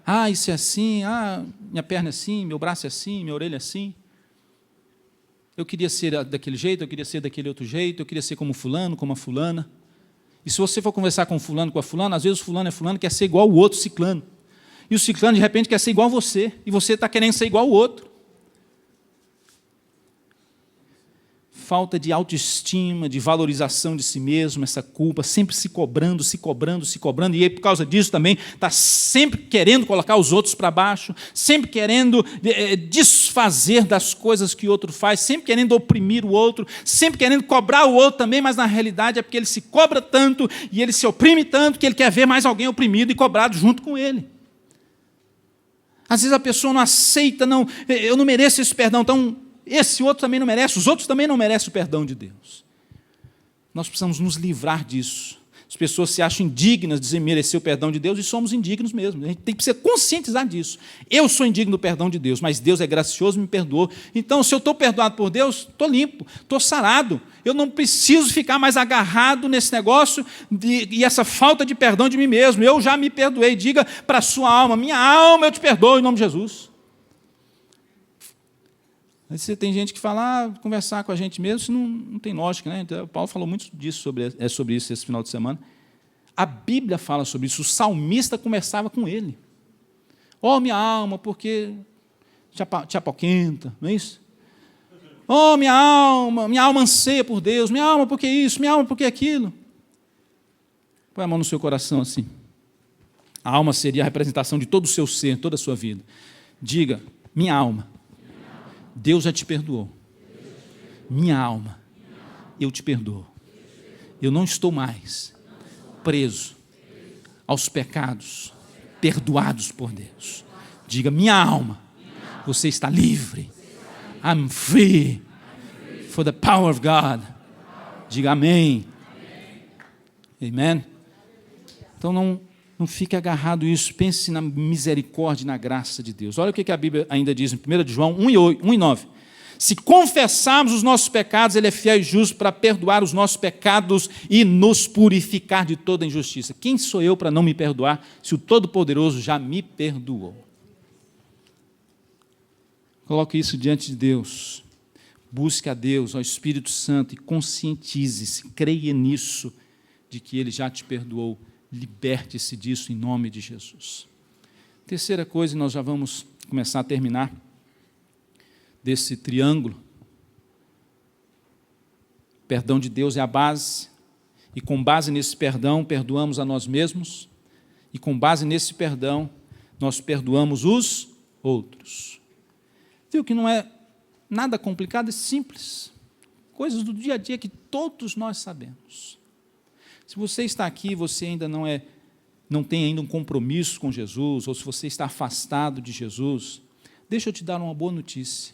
Ah, isso é assim, ah, minha perna é assim, meu braço é assim, minha orelha é assim. Eu queria ser daquele jeito, eu queria ser daquele outro jeito, eu queria ser como fulano, como a fulana. E se você for conversar com fulano, com a fulana, às vezes o fulano quer ser igual o outro ciclano. e o ciclano de repente quer ser igual a você, e você está querendo ser igual ao outro. Falta de autoestima, de valorização de si mesmo, essa culpa, sempre se cobrando, e aí por causa disso também está sempre querendo colocar os outros para baixo, sempre querendo desfazer das coisas que o outro faz, sempre querendo oprimir o outro, sempre querendo cobrar o outro também, mas na realidade é porque ele se cobra tanto e ele se oprime tanto que ele quer ver mais alguém oprimido e cobrado junto com ele. Às vezes a pessoa não aceita, não, eu não mereço esse perdão, então esse outro também não merece, os outros também não merecem o perdão de Deus. Nós precisamos nos livrar disso. As pessoas se acham indignas de merecer o perdão de Deus e somos indignos mesmo. A gente tem que se conscientizar disso. Eu sou indigno do perdão de Deus, mas Deus é gracioso e me perdoou. Então, se eu estou perdoado por Deus, estou limpo, estou sarado. Eu não preciso ficar mais agarrado nesse negócio e essa falta de perdão de mim mesmo. Eu já me perdoei. Diga para a sua alma, minha alma, eu te perdoo em nome de Jesus. Aí você tem gente que fala, conversar com a gente mesmo, isso não tem lógica, né? Então, Paulo falou muito disso sobre isso esse final de semana. A Bíblia fala sobre isso, o salmista conversava com ele. Oh, minha alma, porque te apoquenta, não é isso? Oh, minha alma anseia por Deus, minha alma porque isso, minha alma porque aquilo. Põe a mão no seu coração assim. A alma seria a representação de todo o seu ser, toda a sua vida. Diga, minha alma. Deus já te perdoou. Minha alma, eu te perdoo. Eu não estou mais preso aos pecados perdoados por Deus. Diga, minha alma, você está livre. I'm free for the power of God. Diga amém. Amen. Então não fique agarrado a isso, pense na misericórdia e na graça de Deus. Olha o que a Bíblia ainda diz em 1 João 1 e 9. Se confessarmos os nossos pecados, Ele é fiel e justo para perdoar os nossos pecados e nos purificar de toda injustiça. Quem sou eu para não me perdoar, se o Todo-Poderoso já me perdoou? Coloque isso diante de Deus. Busque a Deus, ao Espírito Santo, e conscientize-se, creia nisso, de que Ele já te perdoou. Liberte-se disso em nome de Jesus. Terceira coisa, e nós já vamos começar a terminar desse triângulo. Perdão de Deus é a base, e com base nesse perdão, perdoamos a nós mesmos, e com base nesse perdão, nós perdoamos os outros. Viu que não é nada complicado, é simples. Coisas do dia a dia que todos nós sabemos. Se você está aqui, você ainda não tem ainda um compromisso com Jesus, ou se você está afastado de Jesus, deixa eu te dar uma boa notícia.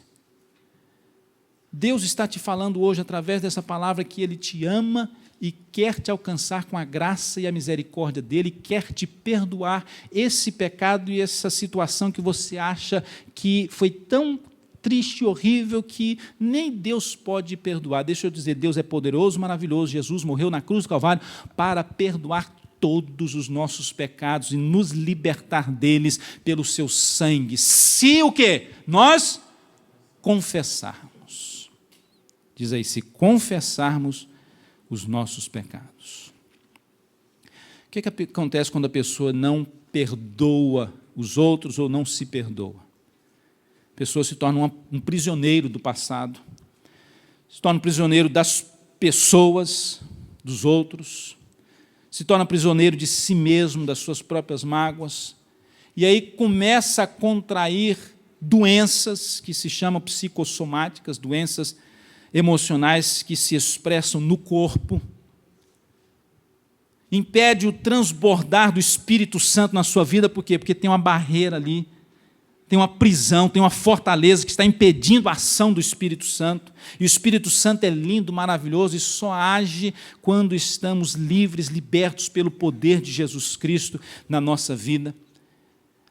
Deus está te falando hoje, através dessa palavra, que Ele te ama e quer te alcançar com a graça e a misericórdia dEle, quer te perdoar esse pecado e essa situação que você acha que foi tão triste e horrível que nem Deus pode perdoar. Deixa eu dizer, Deus é poderoso, maravilhoso. Jesus morreu na cruz do Calvário para perdoar todos os nossos pecados e nos libertar deles pelo seu sangue. Se o quê? Nós confessarmos. Diz aí, se confessarmos os nossos pecados. O que acontece quando a pessoa não perdoa os outros ou não se perdoa? A pessoa se torna um prisioneiro do passado, se torna um prisioneiro das pessoas, dos outros, se torna prisioneiro de si mesmo, das suas próprias mágoas, e aí começa a contrair doenças que se chamam psicossomáticas, doenças emocionais que se expressam no corpo, impede o transbordar do Espírito Santo na sua vida, por quê? Porque tem uma barreira ali, tem uma prisão, tem uma fortaleza que está impedindo a ação do Espírito Santo. E o Espírito Santo é lindo, maravilhoso e só age quando estamos livres, libertos pelo poder de Jesus Cristo na nossa vida.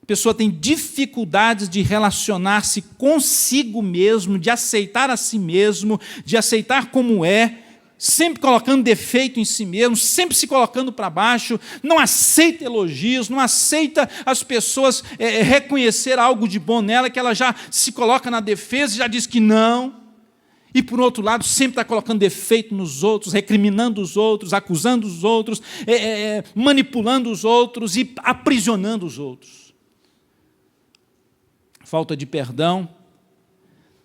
A pessoa tem dificuldades de relacionar-se consigo mesmo, de aceitar a si mesmo, de aceitar como é, sempre colocando defeito em si mesmo, sempre se colocando para baixo, não aceita elogios, não aceita as pessoas reconhecer algo de bom nela, que ela já se coloca na defesa e já diz que não. E, por outro lado, sempre está colocando defeito nos outros, recriminando os outros, acusando os outros, manipulando os outros e aprisionando os outros. falta de perdão,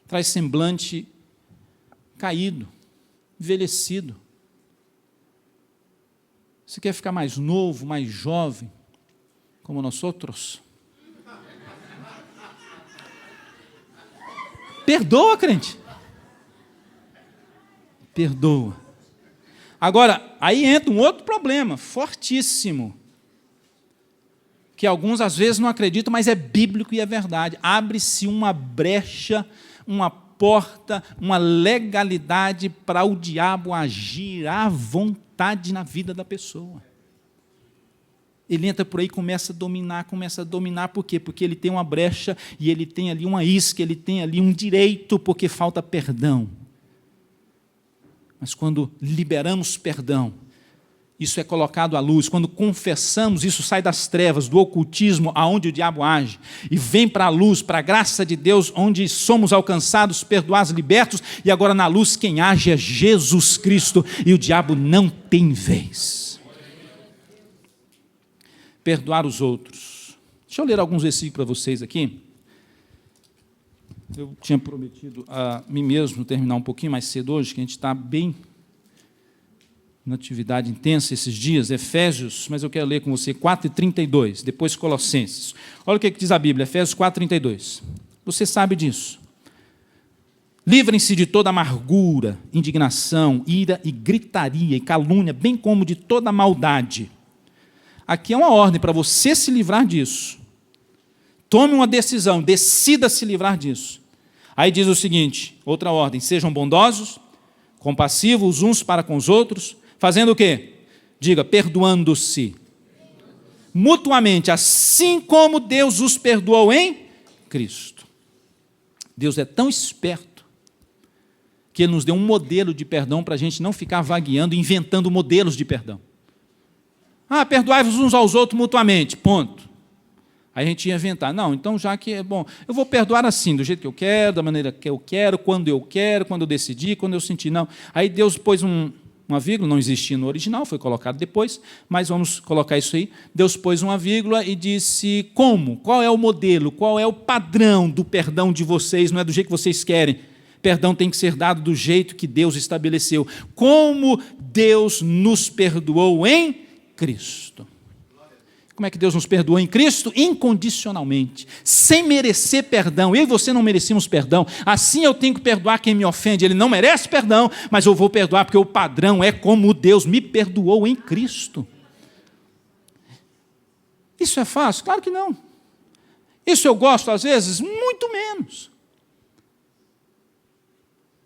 traz semblante caído, envelhecido. Você quer ficar mais novo, mais jovem, como nós outros? Perdoa, crente. Perdoa. Agora, aí entra um outro problema, fortíssimo, que alguns às vezes não acreditam, mas é bíblico e é verdade. Abre-se uma brecha, uma porta, uma legalidade para o diabo agir à vontade na vida da pessoa. Ele entra por aí e começa a dominar, por quê? Porque ele tem uma brecha e ele tem ali uma isca, ele tem ali um direito, porque falta perdão. Mas quando liberamos perdão, isso é colocado à luz. Quando confessamos, isso sai das trevas, do ocultismo, aonde o diabo age, e vem para a luz, para a graça de Deus, onde somos alcançados, perdoados, libertos, e agora na luz quem age é Jesus Cristo, e o diabo não tem vez. Perdoar os outros. Deixa eu ler alguns versículos para vocês aqui. Eu tinha prometido a mim mesmo terminar um pouquinho mais cedo hoje, que a gente está bem na atividade intensa esses dias, Efésios, mas eu quero ler com você 4:32, depois Colossenses. Olha o que diz a Bíblia, Efésios 4:32. Você sabe disso. Livrem-se de toda amargura, indignação, ira e gritaria e calúnia, bem como de toda maldade. Aqui é uma ordem para você se livrar disso. Tome uma decisão, decida se livrar disso. Aí diz o seguinte, outra ordem, sejam bondosos, compassivos uns para com os outros, fazendo o quê? Diga, perdoando-se. Mutuamente, assim como Deus os perdoou em Cristo. Deus é tão esperto que Ele nos deu um modelo de perdão para a gente não ficar vagueando, inventando modelos de perdão. Perdoai-vos uns aos outros mutuamente, ponto. Aí a gente ia inventar, não, então já que é bom, eu vou perdoar assim, do jeito que eu quero, da maneira que eu quero, quando eu decidi, quando eu senti, não. Aí Deus pôs uma vírgula, não existia no original, foi colocado depois, mas vamos colocar isso aí. Deus pôs uma vírgula e disse, como? Qual é o modelo, qual é o padrão do perdão de vocês, não é do jeito que vocês querem. Perdão tem que ser dado do jeito que Deus estabeleceu. Como Deus nos perdoou em Cristo. Como é que Deus nos perdoou em Cristo? Incondicionalmente, sem merecer perdão. Eu e você não merecemos perdão. Assim eu tenho que perdoar quem me ofende. Ele não merece perdão, mas eu vou perdoar porque o padrão é como Deus me perdoou em Cristo. Isso é fácil? Claro que não. Isso eu gosto às vezes? Muito menos.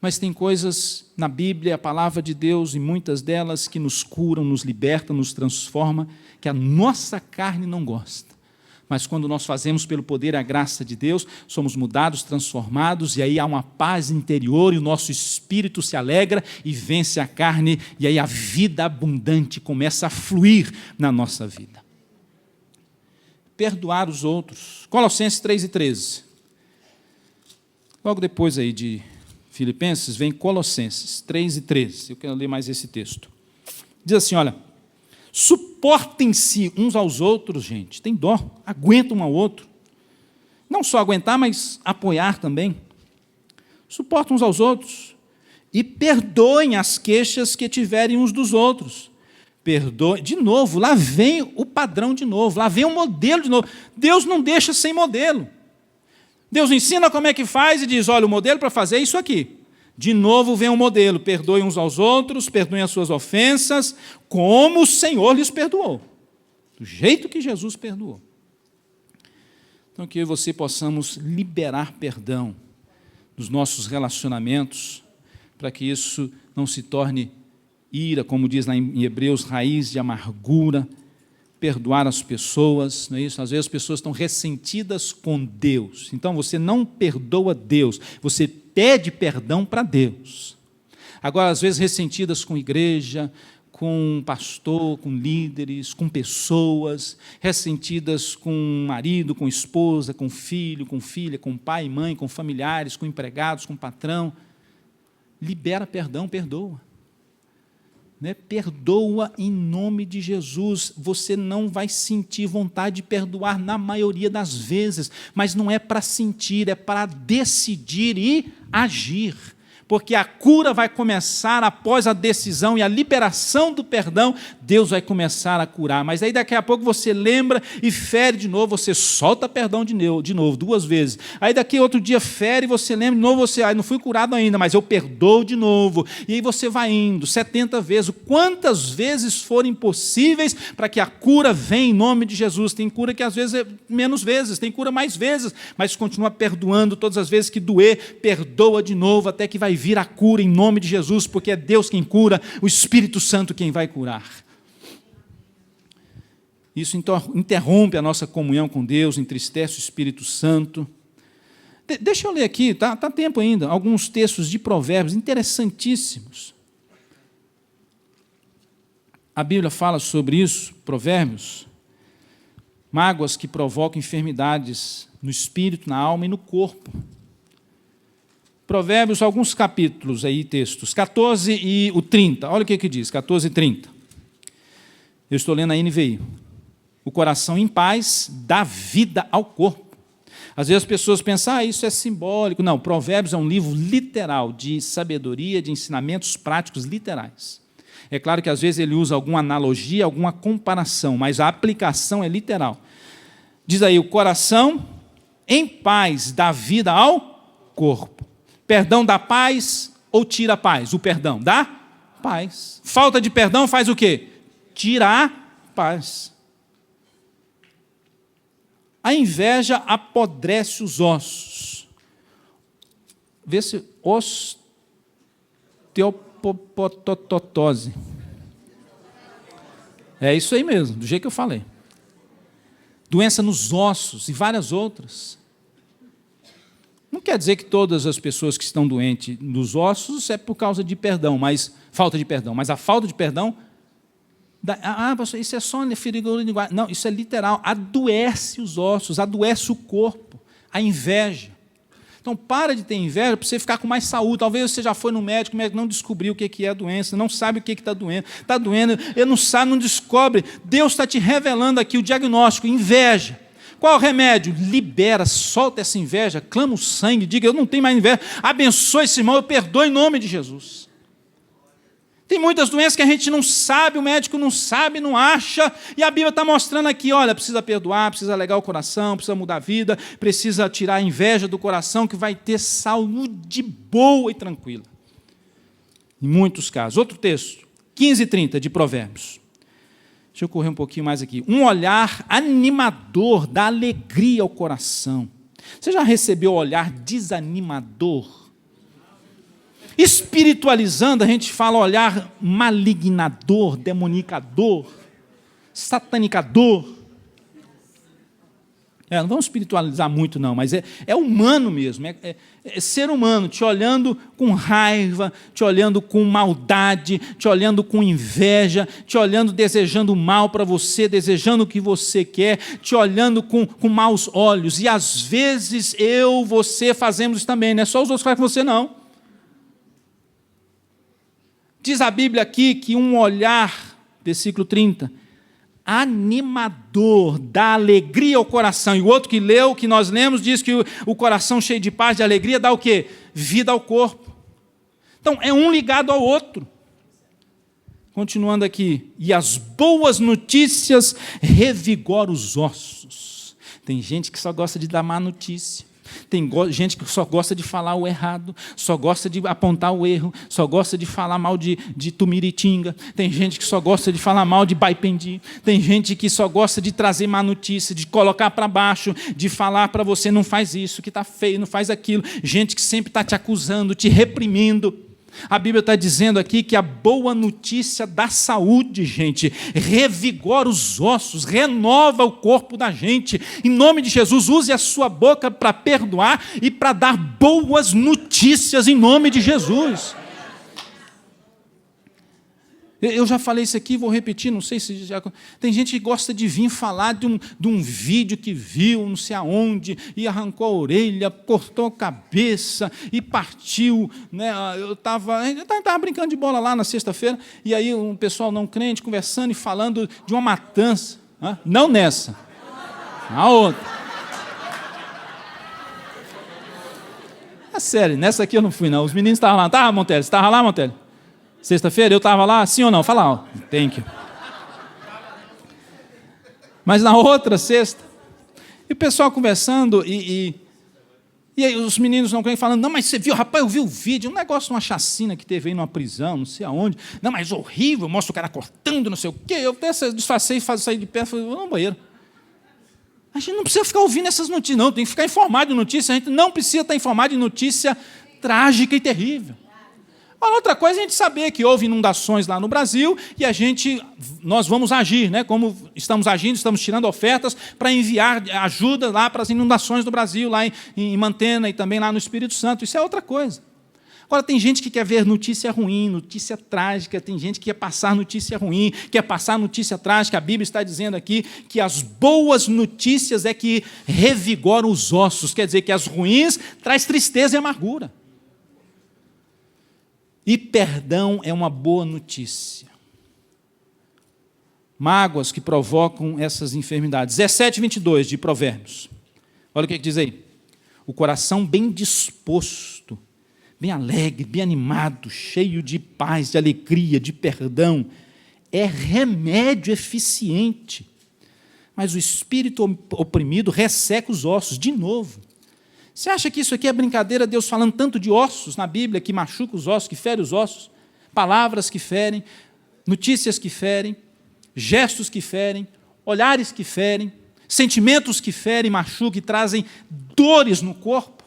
Mas tem coisas na Bíblia, a palavra de Deus, e muitas delas que nos curam, nos libertam, nos transformam, que a nossa carne não gosta. Mas quando nós fazemos pelo poder e a graça de Deus, somos mudados, transformados, e aí há uma paz interior, e o nosso espírito se alegra e vence a carne, e aí a vida abundante começa a fluir na nossa vida. Perdoar os outros. Colossenses 3:13. Logo depois aí de Filipenses, vem Colossenses 3:13. Eu quero ler mais esse texto. Diz assim, olha, suportem-se uns aos outros, gente. Tem dó, aguenta um ao outro. Não só aguentar, mas apoiar também. Suportem uns aos outros e perdoem as queixas que tiverem uns dos outros. Perdoe, de novo, lá vem o padrão de novo, lá vem o modelo de novo. Deus não deixa sem modelo. Deus ensina como é que faz e diz, olha, o modelo para fazer é isso aqui. De novo vem um modelo, perdoem uns aos outros, perdoem as suas ofensas, como o Senhor lhes perdoou. Do jeito que Jesus perdoou. Então, que eu e você possamos liberar perdão dos nossos relacionamentos, para que isso não se torne ira, como diz lá em Hebreus, raiz de amargura, perdoar as pessoas, não é isso? Às vezes as pessoas estão ressentidas com Deus. Então você não perdoa Deus, você pede perdão para Deus. Agora, às vezes ressentidas com igreja, com pastor, com líderes, com pessoas, ressentidas com marido, com esposa, com filho, com filha, com pai e mãe, com familiares, com empregados, com patrão. Libera perdão, perdoa. né? Perdoa em nome de Jesus. Você não vai sentir vontade de perdoar na maioria das vezes, mas não é para sentir, é para decidir e agir. Porque a cura vai começar após a decisão e a liberação do perdão, Deus vai começar a curar. Mas aí daqui a pouco você lembra e fere de novo, você solta perdão de novo, 2 vezes. Aí daqui outro dia fere e você lembra de novo, você, não fui curado ainda, mas eu perdoo de novo. E aí você vai indo, 70 vezes, quantas vezes forem possíveis para que a cura venha em nome de Jesus. Tem cura que às vezes é menos vezes, tem cura mais vezes, mas continua perdoando todas as vezes que doer, perdoa de novo, até que vai vir a cura em nome de Jesus, porque é Deus quem cura, o Espírito Santo quem vai curar. Isso interrompe a nossa comunhão com Deus, entristece o Espírito Santo. Deixa eu ler aqui, tá tempo ainda, alguns textos de Provérbios interessantíssimos. A Bíblia fala sobre isso, Provérbios, mágoas que provocam enfermidades no espírito, na alma e no corpo. Provérbios, alguns capítulos aí, textos, 14 e o 30. Olha o que diz, 14 e 30. Eu estou lendo a NVI. O coração em paz dá vida ao corpo. Às vezes as pessoas pensam, isso é simbólico. Não, Provérbios é um livro literal, de sabedoria, de ensinamentos práticos literais. É claro que às vezes ele usa alguma analogia, alguma comparação, mas a aplicação é literal. Diz aí, o coração em paz dá vida ao corpo. Perdão dá paz ou tira a paz? O perdão dá paz. Falta de perdão faz o quê? Tira a paz. A inveja apodrece os ossos. Vê se osteopototose. É isso aí mesmo, do jeito que eu falei. Doença nos ossos e várias outras. Não quer dizer que todas as pessoas que estão doentes nos ossos é por causa de perdão, mas falta de perdão. Mas a falta de perdão, pastor, isso é só figura de linguagem. Não, isso é literal. Adoece os ossos, adoece o corpo. A inveja. Então, para de ter inveja para você ficar com mais saúde. Talvez você já foi no médico, o médico não descobriu o que é a doença, não sabe o que está doendo. Está doendo, ele não sabe, não descobre. Deus está te revelando aqui o diagnóstico, inveja. Qual é o remédio? Libera, solta essa inveja, clama o sangue, diga, eu não tenho mais inveja, abençoe esse irmão, eu perdoo em nome de Jesus. Tem muitas doenças que a gente não sabe, o médico não sabe, não acha, e a Bíblia está mostrando aqui, olha, precisa perdoar, precisa alegar o coração, precisa mudar a vida, precisa tirar a inveja do coração, que vai ter saúde boa e tranquila. Em muitos casos. Outro texto, 15 e 30 de Provérbios. Deixa eu correr um pouquinho mais aqui. Um olhar animador dá alegria ao coração. Você já recebeu o olhar desanimador? Espiritualizando, a gente fala olhar malignador, demonicador, satanicador. Não vamos espiritualizar muito não, mas é humano mesmo, é ser humano, te olhando com raiva, te olhando com maldade, te olhando com inveja, te olhando desejando mal para você, desejando o que você quer, te olhando com maus olhos. E às vezes você fazemos isso também, não é só os outros que fazem com você não. Diz a Bíblia aqui que um olhar, versículo 30, animador, dá alegria ao coração. E o outro que nós lemos, diz que o coração cheio de paz, de alegria, dá o quê? Vida ao corpo. Então, é um ligado ao outro. Continuando aqui. E as boas notícias revigoram os ossos. Tem gente que só gosta de dar má notícia. Tem gente que só gosta de falar o errado, só gosta de apontar o erro, só gosta de falar mal de Tumiritinga, tem gente que só gosta de falar mal de Baipendi, tem gente que só gosta de trazer má notícia, de colocar para baixo, de falar para você não faz isso, que está feio, não faz aquilo, gente que sempre está te acusando, te reprimindo. A Bíblia está dizendo aqui que a boa notícia da saúde, gente, revigora os ossos, renova o corpo da gente. Em nome de Jesus, use a sua boca para perdoar e para dar boas notícias em nome de Jesus. Eu já falei isso aqui, vou repetir, não sei se já... Tem gente que gosta de vir falar de um vídeo que viu, não sei aonde, e arrancou a orelha, cortou a cabeça e partiu. Né? Eu estava brincando de bola lá na sexta-feira, e aí um pessoal não crente conversando e falando de uma matança. Não nessa, na outra. Sério, nessa aqui eu não fui, não. Os meninos estavam lá. Tá, Montelli? Você estava lá, Montelli? Sexta-feira eu estava lá, sim ou não? Fala, ó. Thank you. Mas na outra sexta, e o pessoal conversando, e aí os meninos não querem falando, não, mas você viu, rapaz, eu vi o vídeo, um negócio de uma chacina que teve aí numa prisão, não sei aonde. Não, mas horrível, mostra o cara cortando, não sei o quê. Eu até disfarcei, saí de perto, falei, vou no banheiro. A gente não precisa ficar ouvindo essas notícias, não, tem que ficar informado de notícia, a gente não precisa estar informado de notícia trágica e terrível. A outra coisa é a gente saber que houve inundações lá no Brasil e nós vamos agir, né? Como estamos agindo, estamos tirando ofertas para enviar ajuda lá para as inundações do Brasil, lá em Mantena e também lá no Espírito Santo. Isso é outra coisa. Agora, tem gente que quer ver notícia ruim, notícia trágica, tem gente que quer passar notícia ruim, quer passar notícia trágica. A Bíblia está dizendo aqui que as boas notícias é que revigoram os ossos, quer dizer que as ruins traz tristeza e amargura. E perdão é uma boa notícia. Mágoas que provocam essas enfermidades. 17:22 de Provérbios. Olha o que diz aí. O coração bem disposto, bem alegre, bem animado, cheio de paz, de alegria, de perdão, é remédio eficiente. Mas o espírito oprimido resseca os ossos. De novo. Você acha que isso aqui é brincadeira, Deus falando tanto de ossos na Bíblia, que machuca os ossos, que fere os ossos? Palavras que ferem, notícias que ferem, gestos que ferem, olhares que ferem, sentimentos que ferem, machucam e trazem dores no corpo.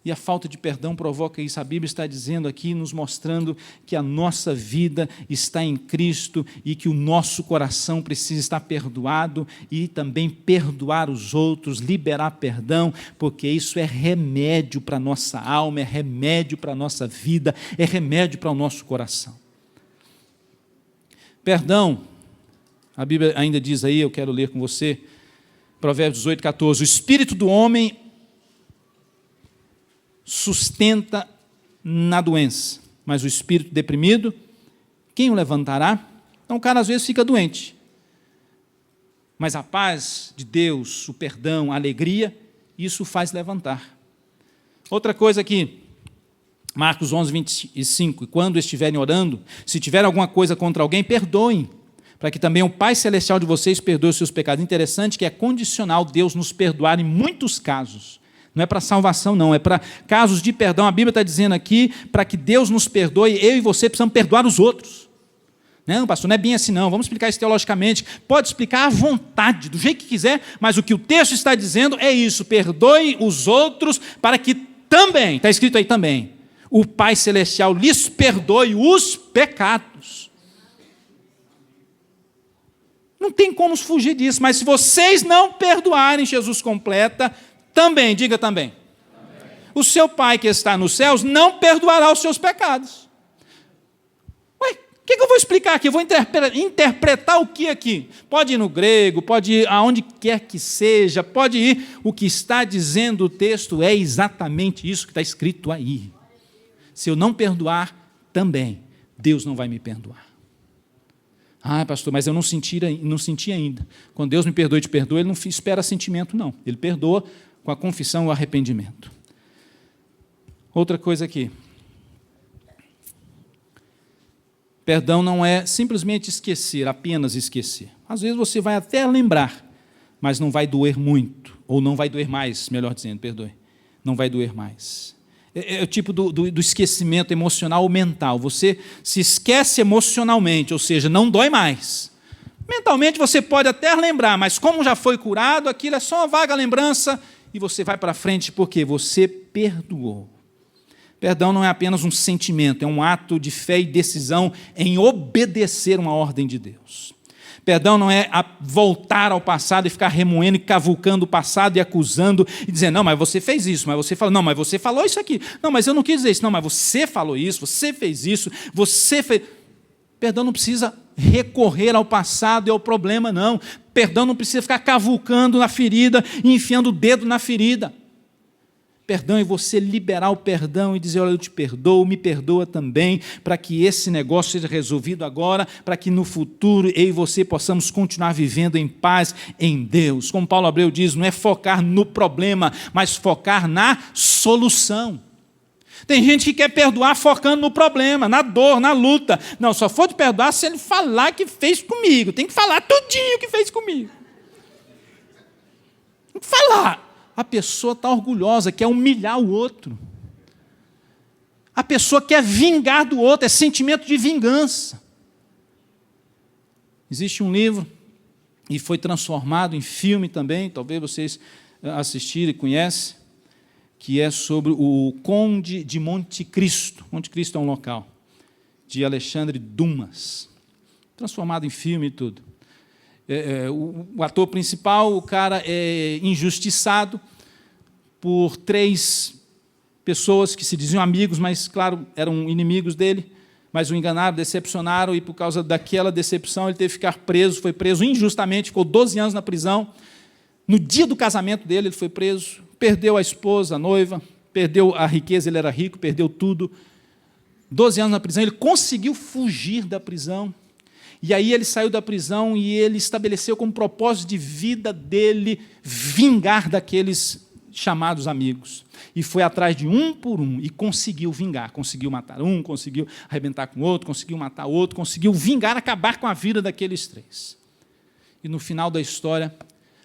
E a falta de perdão provoca isso. A Bíblia está dizendo aqui, nos mostrando que a nossa vida está em Cristo e que o nosso coração precisa estar perdoado e também perdoar os outros, liberar perdão, porque isso é remédio para a nossa alma, é remédio para a nossa vida, é remédio para o nosso coração. Perdão, a Bíblia ainda diz aí, eu quero ler com você, Provérbios 18:14, o espírito do homem sustenta na doença, mas o espírito deprimido, quem o levantará? Então o cara às vezes fica doente, mas a paz de Deus, o perdão, a alegria, isso faz levantar. Outra coisa aqui, Marcos 11:25, e quando estiverem orando, se tiver alguma coisa contra alguém, perdoem, para que também o Pai Celestial de vocês perdoe os seus pecados. Interessante que é condicional Deus nos perdoar em muitos casos. Não é para salvação, não, é para casos de perdão. A Bíblia está dizendo aqui, para que Deus nos perdoe, eu e você precisamos perdoar os outros. Não, pastor, não é bem assim não, vamos explicar isso teologicamente. Pode explicar à vontade, do jeito que quiser, mas o que o texto está dizendo é isso, perdoe os outros para que também, está escrito aí também, o Pai Celestial lhes perdoe os pecados. Não tem como fugir disso, mas se vocês não perdoarem, Jesus completa, também, diga também. Amém. O seu Pai que está nos céus não perdoará os seus pecados. Ué, o que eu vou explicar aqui? Eu vou interpretar o que aqui? Pode ir no grego, pode ir aonde quer que seja, pode ir. O que está dizendo o texto é exatamente isso que está escrito aí. Se eu não perdoar, também, Deus não vai me perdoar. Ah, pastor, mas eu não senti ainda. Quando Deus me perdoa e te perdoa, Ele não espera sentimento, não. Ele perdoa com a confissão e o arrependimento. Outra coisa aqui. Perdão não é simplesmente esquecer, apenas esquecer. Às vezes você vai até lembrar, mas não vai doer muito, ou não vai doer mais, melhor dizendo, perdoe. Não vai doer mais. É o tipo do esquecimento emocional ou mental. Você se esquece emocionalmente, ou seja, não dói mais. Mentalmente você pode até lembrar, mas como já foi curado, aquilo é só uma vaga lembrança e você vai para frente porque você perdoou. Perdão não é apenas um sentimento, é um ato de fé e decisão em obedecer uma ordem de Deus. Perdão não é voltar ao passado e ficar remoendo e cavucando o passado e acusando e dizer, não, mas você fez isso, mas você falou, não, mas você falou isso aqui. Não, mas eu não quis dizer isso. Não, mas você falou isso, você fez isso, você fez... Perdão não precisa recorrer ao passado e ao problema, não. Perdão não precisa ficar cavucando na ferida e enfiando o dedo na ferida. Perdão é você liberar o perdão e dizer, olha, eu te perdoo, me perdoa também, para que esse negócio seja resolvido agora, para que no futuro eu e você possamos continuar vivendo em paz em Deus. Como Paulo Abreu diz, não é focar no problema, mas focar na solução. Tem gente que quer perdoar focando no problema, na dor, na luta. Não, só for te perdoar se ele falar que fez comigo. Tem que falar tudinho que fez comigo. Tem que falar. A pessoa está orgulhosa, quer humilhar o outro. A pessoa quer vingar do outro, é sentimento de vingança. Existe um livro, e foi transformado em filme também, talvez vocês assistirem e conhecem, que é sobre o Conde de Monte Cristo. Monte Cristo é um local, de Alexandre Dumas. Transformado em filme e tudo. O ator principal, o cara é injustiçado por 3 pessoas que se diziam amigos, mas, claro, eram inimigos dele, mas o enganaram, decepcionaram, e por causa daquela decepção ele teve que ficar preso, foi preso injustamente, ficou 12 anos na prisão. No dia do casamento dele, ele foi preso, perdeu a esposa, a noiva, perdeu a riqueza, ele era rico, perdeu tudo. 12 anos na prisão, ele conseguiu fugir da prisão. E aí ele saiu da prisão e ele estabeleceu como propósito de vida dele vingar daqueles chamados amigos. E foi atrás de um por um e conseguiu vingar. Conseguiu matar um, conseguiu arrebentar com outro, conseguiu matar outro, conseguiu vingar, acabar com a vida daqueles 3. E no final da história,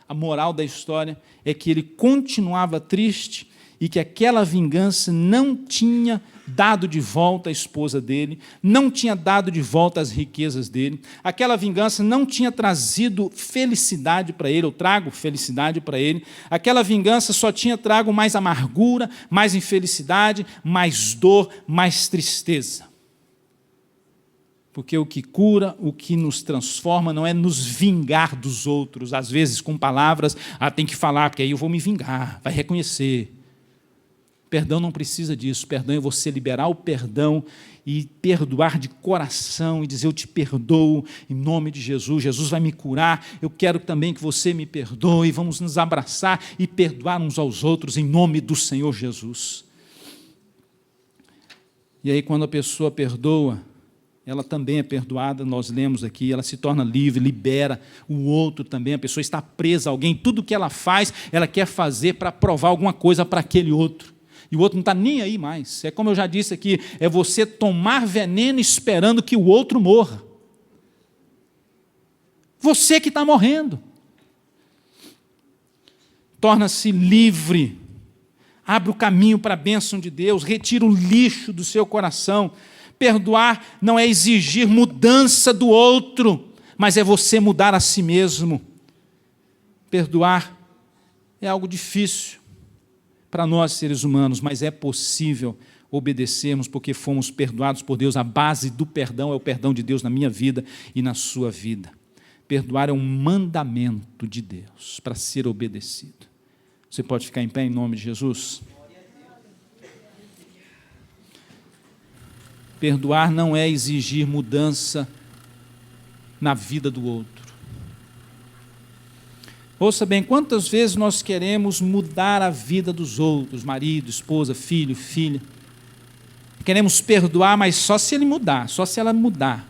a moral da história é que ele continuava triste e que aquela vingança não tinha dado de volta a esposa dele, não tinha dado de volta as riquezas dele, aquela vingança não tinha trazido felicidade para ele, eu trago felicidade para ele, aquela vingança só tinha trago mais amargura, mais infelicidade, mais dor, mais tristeza. Porque o que cura, o que nos transforma, não é nos vingar dos outros, às vezes com palavras, tem que falar, porque aí eu vou me vingar, vai reconhecer. Perdão não precisa disso, perdão é você liberar o perdão e perdoar de coração e dizer, eu te perdoo em nome de Jesus, Jesus vai me curar, eu quero também que você me perdoe, vamos nos abraçar e perdoar uns aos outros em nome do Senhor Jesus. E aí quando a pessoa perdoa, ela também é perdoada, nós lemos aqui, ela se torna livre, libera o outro também, a pessoa está presa a alguém, tudo que ela faz, ela quer fazer para provar alguma coisa para aquele outro. E o outro não está nem aí mais. É como eu já disse aqui, é você tomar veneno esperando que o outro morra. Você que está morrendo. Torna-se livre. Abre o caminho para a bênção de Deus. Retira o lixo do seu coração. Perdoar não é exigir mudança do outro, mas é você mudar a si mesmo. Perdoar é algo difícil para nós seres humanos, mas é possível obedecermos porque fomos perdoados por Deus. A base do perdão é o perdão de Deus na minha vida e na sua vida. Perdoar é um mandamento de Deus para ser obedecido. Você pode ficar em pé em nome de Jesus? Perdoar não é exigir mudança na vida do outro. Ouça bem, quantas vezes nós queremos mudar a vida dos outros, marido, esposa, filho, filha. Queremos perdoar, mas só se ele mudar, só se ela mudar.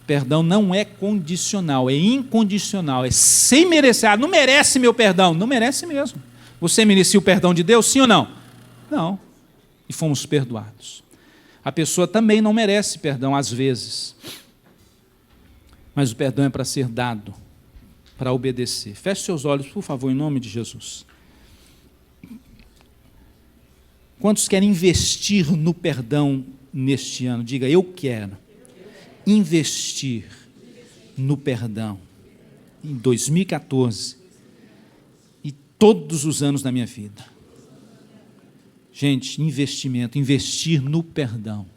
Perdão não é condicional, é incondicional, é sem merecer. Não merece meu perdão. Não merece mesmo. Você merecia o perdão de Deus, sim ou não? Não. E fomos perdoados. A pessoa também não merece perdão às vezes. Mas o perdão é para ser dado, para obedecer. Feche seus olhos, por favor, em nome de Jesus. Quantos querem investir no perdão neste ano? Diga, eu quero investir no perdão em 2014 e todos os anos da minha vida. Gente, investimento, investir no perdão.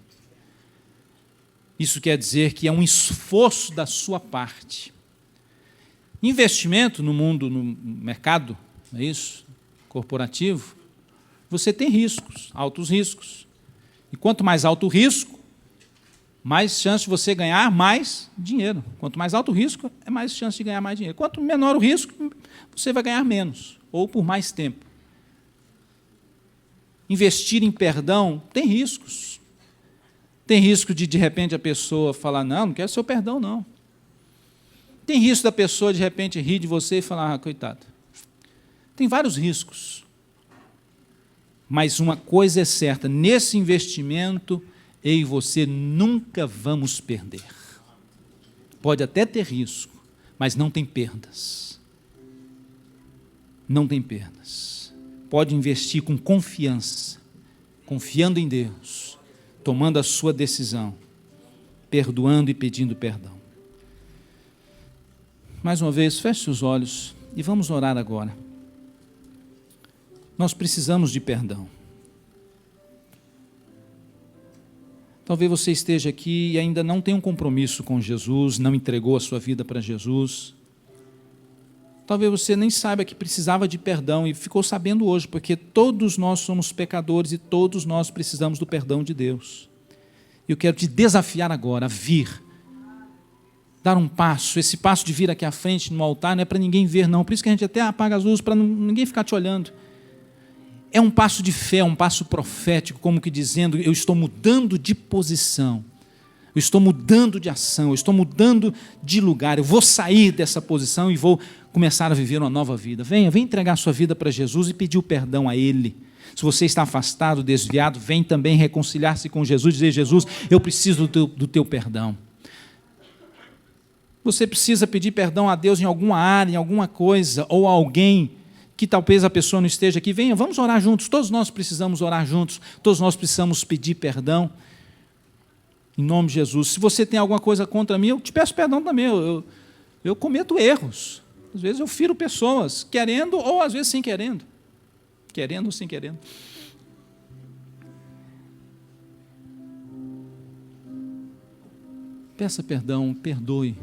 Isso quer dizer que é um esforço da sua parte. Investimento no mundo, no mercado, não é isso? Corporativo, você tem riscos, altos riscos. E quanto mais alto o risco, mais chance de você ganhar mais dinheiro. Quanto mais alto o risco, é mais chance de ganhar mais dinheiro. Quanto menor o risco, você vai ganhar menos, ou por mais tempo. Investir em perdão tem riscos. Tem risco de repente, a pessoa falar, não quero seu perdão, não. Tem risco da pessoa, de repente, rir de você e falar, coitado. Tem vários riscos. Mas uma coisa é certa, nesse investimento, eu e você nunca vamos perder. Pode até ter risco, mas não tem perdas. Não tem perdas. Pode investir com confiança, confiando em Deus, tomando a sua decisão, perdoando e pedindo perdão. Mais uma vez, feche os olhos e vamos orar agora. Nós precisamos de perdão. Talvez você esteja aqui e ainda não tem um compromisso com Jesus, não entregou a sua vida para Jesus. Talvez você nem saiba que precisava de perdão e ficou sabendo hoje, porque todos nós somos pecadores e todos nós precisamos do perdão de Deus. Eu quero te desafiar agora a vir, dar um passo. Esse passo de vir aqui à frente no altar não é para ninguém ver, não. Por isso que a gente até apaga as luzes, para ninguém ficar te olhando. É um passo de fé, um passo profético, como que dizendo, eu estou mudando de posição, eu estou mudando de ação, eu estou mudando de lugar, eu vou sair dessa posição e vou começar a viver uma nova vida. Venha entregar a sua vida para Jesus e pedir o perdão a Ele. Se você está afastado, desviado, vem também reconciliar-se com Jesus, dizer, Jesus, eu preciso do teu perdão. Você precisa pedir perdão a Deus em alguma área, em alguma coisa, ou a alguém que talvez a pessoa não esteja aqui, venha, vamos orar juntos, todos nós precisamos orar juntos, todos nós precisamos pedir perdão, em nome de Jesus. Se você tem alguma coisa contra mim, eu te peço perdão também, eu cometo erros, às vezes eu firo pessoas, querendo ou às vezes sem querendo ou sem querendo. Peça perdão, perdoe.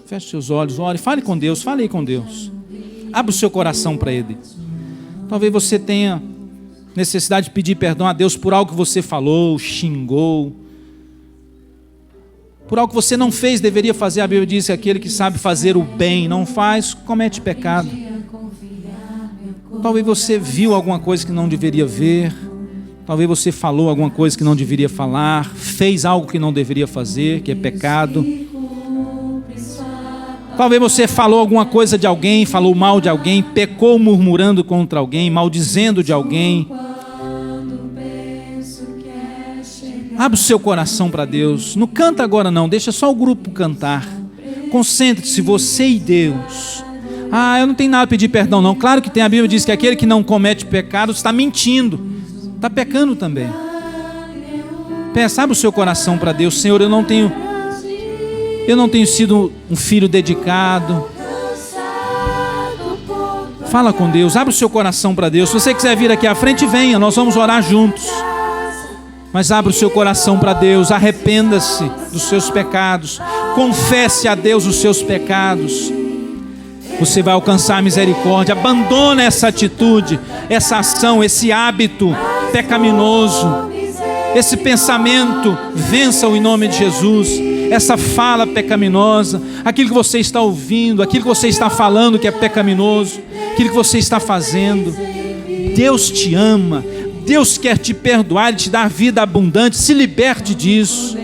Feche seus olhos, ore, fale com Deus, fale aí com Deus. Abra o seu coração para Ele. Talvez você tenha necessidade de pedir perdão a Deus por algo que você falou, xingou, por algo que você não fez, deveria fazer. A Bíblia diz que aquele que sabe fazer o bem, não faz, comete pecado. Talvez você viu alguma coisa que não deveria ver, talvez você falou alguma coisa que não deveria falar, fez algo que não deveria fazer, que é pecado. Talvez você falou alguma coisa de alguém, falou mal de alguém, pecou murmurando contra alguém, maldizendo de alguém. Abre o seu coração para Deus. Não canta agora não, deixa só o grupo cantar. Concentre-se, você e Deus. Eu não tenho nada a pedir perdão não. Claro que tem, a Bíblia diz que aquele que não comete pecado está mentindo, está pecando também. Peça, abre o seu coração para Deus. Senhor, eu não tenho sido um filho dedicado. Fala com Deus, abre o seu coração para Deus. Se você quiser vir aqui à frente, venha, nós vamos orar juntos. Mas abra o seu coração para Deus, arrependa-se dos seus pecados, confesse a Deus os seus pecados. Você vai alcançar misericórdia. Abandona essa atitude, essa ação, esse hábito pecaminoso, esse pensamento, vença-o em nome de Jesus. Essa fala pecaminosa, aquilo que você está ouvindo, aquilo que você está falando que é pecaminoso, aquilo que você está fazendo. Deus te ama, Deus quer te perdoar e te dar vida abundante. Se liberte disso.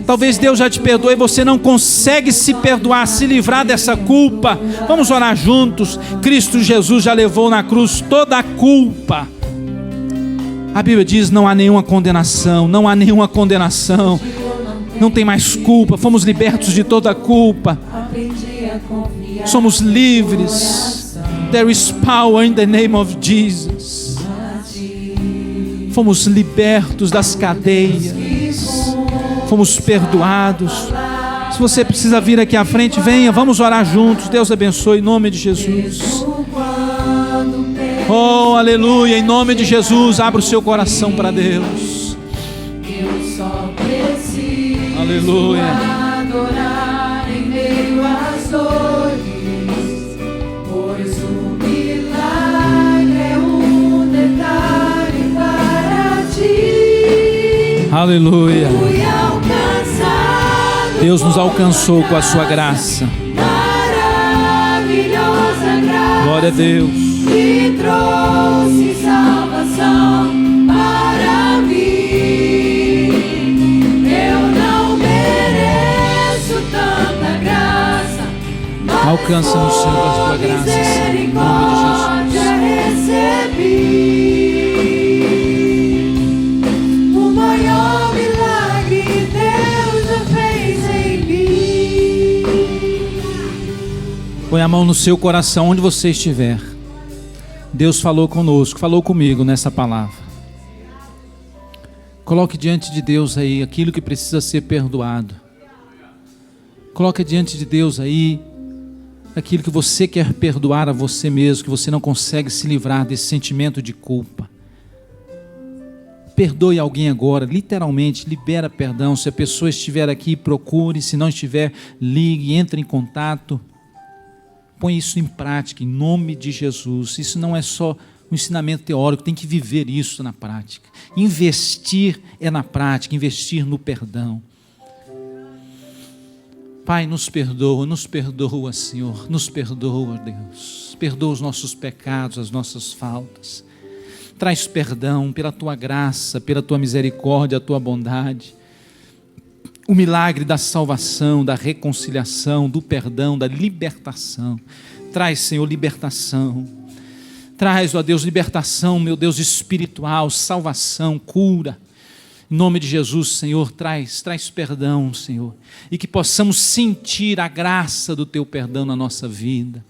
Talvez Deus já te perdoe e você não consegue se perdoar, se livrar dessa culpa. Vamos orar juntos. Cristo Jesus já levou na cruz toda a culpa. A Bíblia diz, não há nenhuma condenação, não há nenhuma condenação. Não tem mais culpa, fomos libertos de toda a culpa. Somos livres. There is power in the name of Jesus. Fomos libertos das cadeias. Fomos perdoados. Se você precisa vir aqui à frente, venha, vamos orar juntos. Deus abençoe em nome de Jesus. Oh, aleluia. Em nome de Jesus, abra o seu coração para Deus. Eu só preciso Aleluia. adorar em meio às dores, pois o milagre é um detalhe para ti. Aleluia. Fui alcançado. Deus nos alcançou com a sua graça. Maravilhosa graça. Glória a Deus. Que trouxe salvação para mim. Eu não mereço tanta graça, mas Alcança-nos, Senhor, com a tua graça, Senhor, em nome de misericórdia recebi. O maior milagre Deus já fez em mim. Põe a mão no seu coração onde você estiver. Deus falou conosco, falou comigo nessa palavra. Coloque diante de Deus aí aquilo que precisa ser perdoado. Coloque diante de Deus aí aquilo que você quer perdoar a você mesmo, que você não consegue se livrar desse sentimento de culpa. Perdoe alguém agora, literalmente, libera perdão. Se a pessoa estiver aqui, procure. Se não estiver, ligue, entre em contato. Põe isso em prática, em nome de Jesus. Isso não é só um ensinamento teórico, tem que viver isso na prática. Investir é na prática, investir no perdão. Pai, nos perdoa, Senhor, nos perdoa, Deus. Perdoa os nossos pecados, as nossas faltas. Traz perdão pela Tua graça, pela Tua misericórdia, a Tua bondade. O milagre da salvação, da reconciliação, do perdão, da libertação. Traz, Senhor, libertação. Traz, ó Deus, libertação, meu Deus, espiritual, salvação, cura. Em nome de Jesus, Senhor, traz perdão, Senhor. E que possamos sentir a graça do Teu perdão na nossa vida.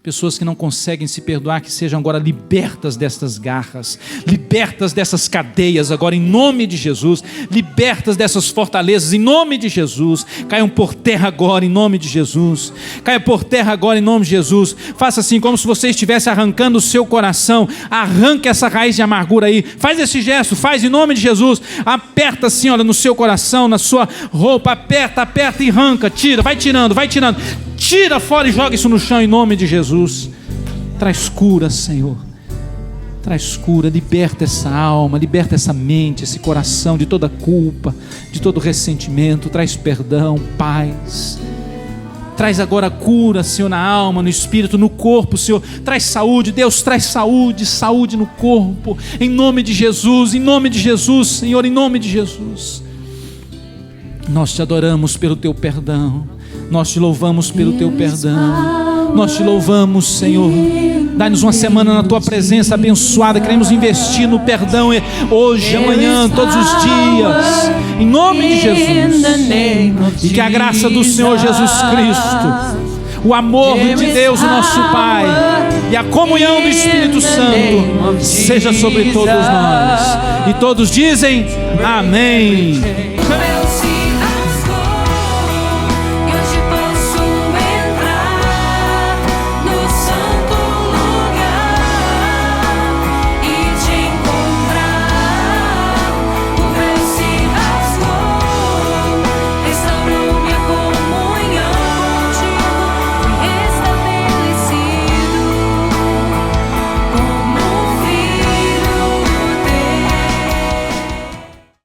Pessoas que não conseguem se perdoar, que sejam agora libertas destas garras, libertas dessas cadeias agora em nome de Jesus, libertas dessas fortalezas em nome de Jesus. Caiam por terra agora em nome de Jesus. Caia por terra agora em nome de Jesus. Faça assim como se você estivesse arrancando o seu coração. Arranque essa raiz de amargura aí. Faz esse gesto, faz em nome de Jesus. Aperta assim, olha, no seu coração, na sua roupa. Aperta e arranca, tira, vai tirando. Tira fora e joga isso no chão em nome de Jesus. Traz cura, Senhor. Traz cura, liberta essa alma, liberta essa mente, esse coração de toda culpa, de todo ressentimento. Traz perdão, paz. Traz agora cura, Senhor, na alma, no espírito, no corpo, Senhor. Traz saúde, Deus, traz saúde no corpo. Em nome de Jesus, Senhor, em nome de Jesus. Nós te adoramos pelo Teu perdão. Nós te louvamos pelo Teu perdão. Nós te louvamos, Senhor. Dá-nos uma semana na Tua presença abençoada. Queremos investir no perdão hoje, amanhã, todos os dias. Em nome de Jesus. E que a graça do Senhor Jesus Cristo, o amor de Deus, o nosso Pai, e a comunhão do Espírito Santo seja sobre todos nós. E todos dizem amém. Meu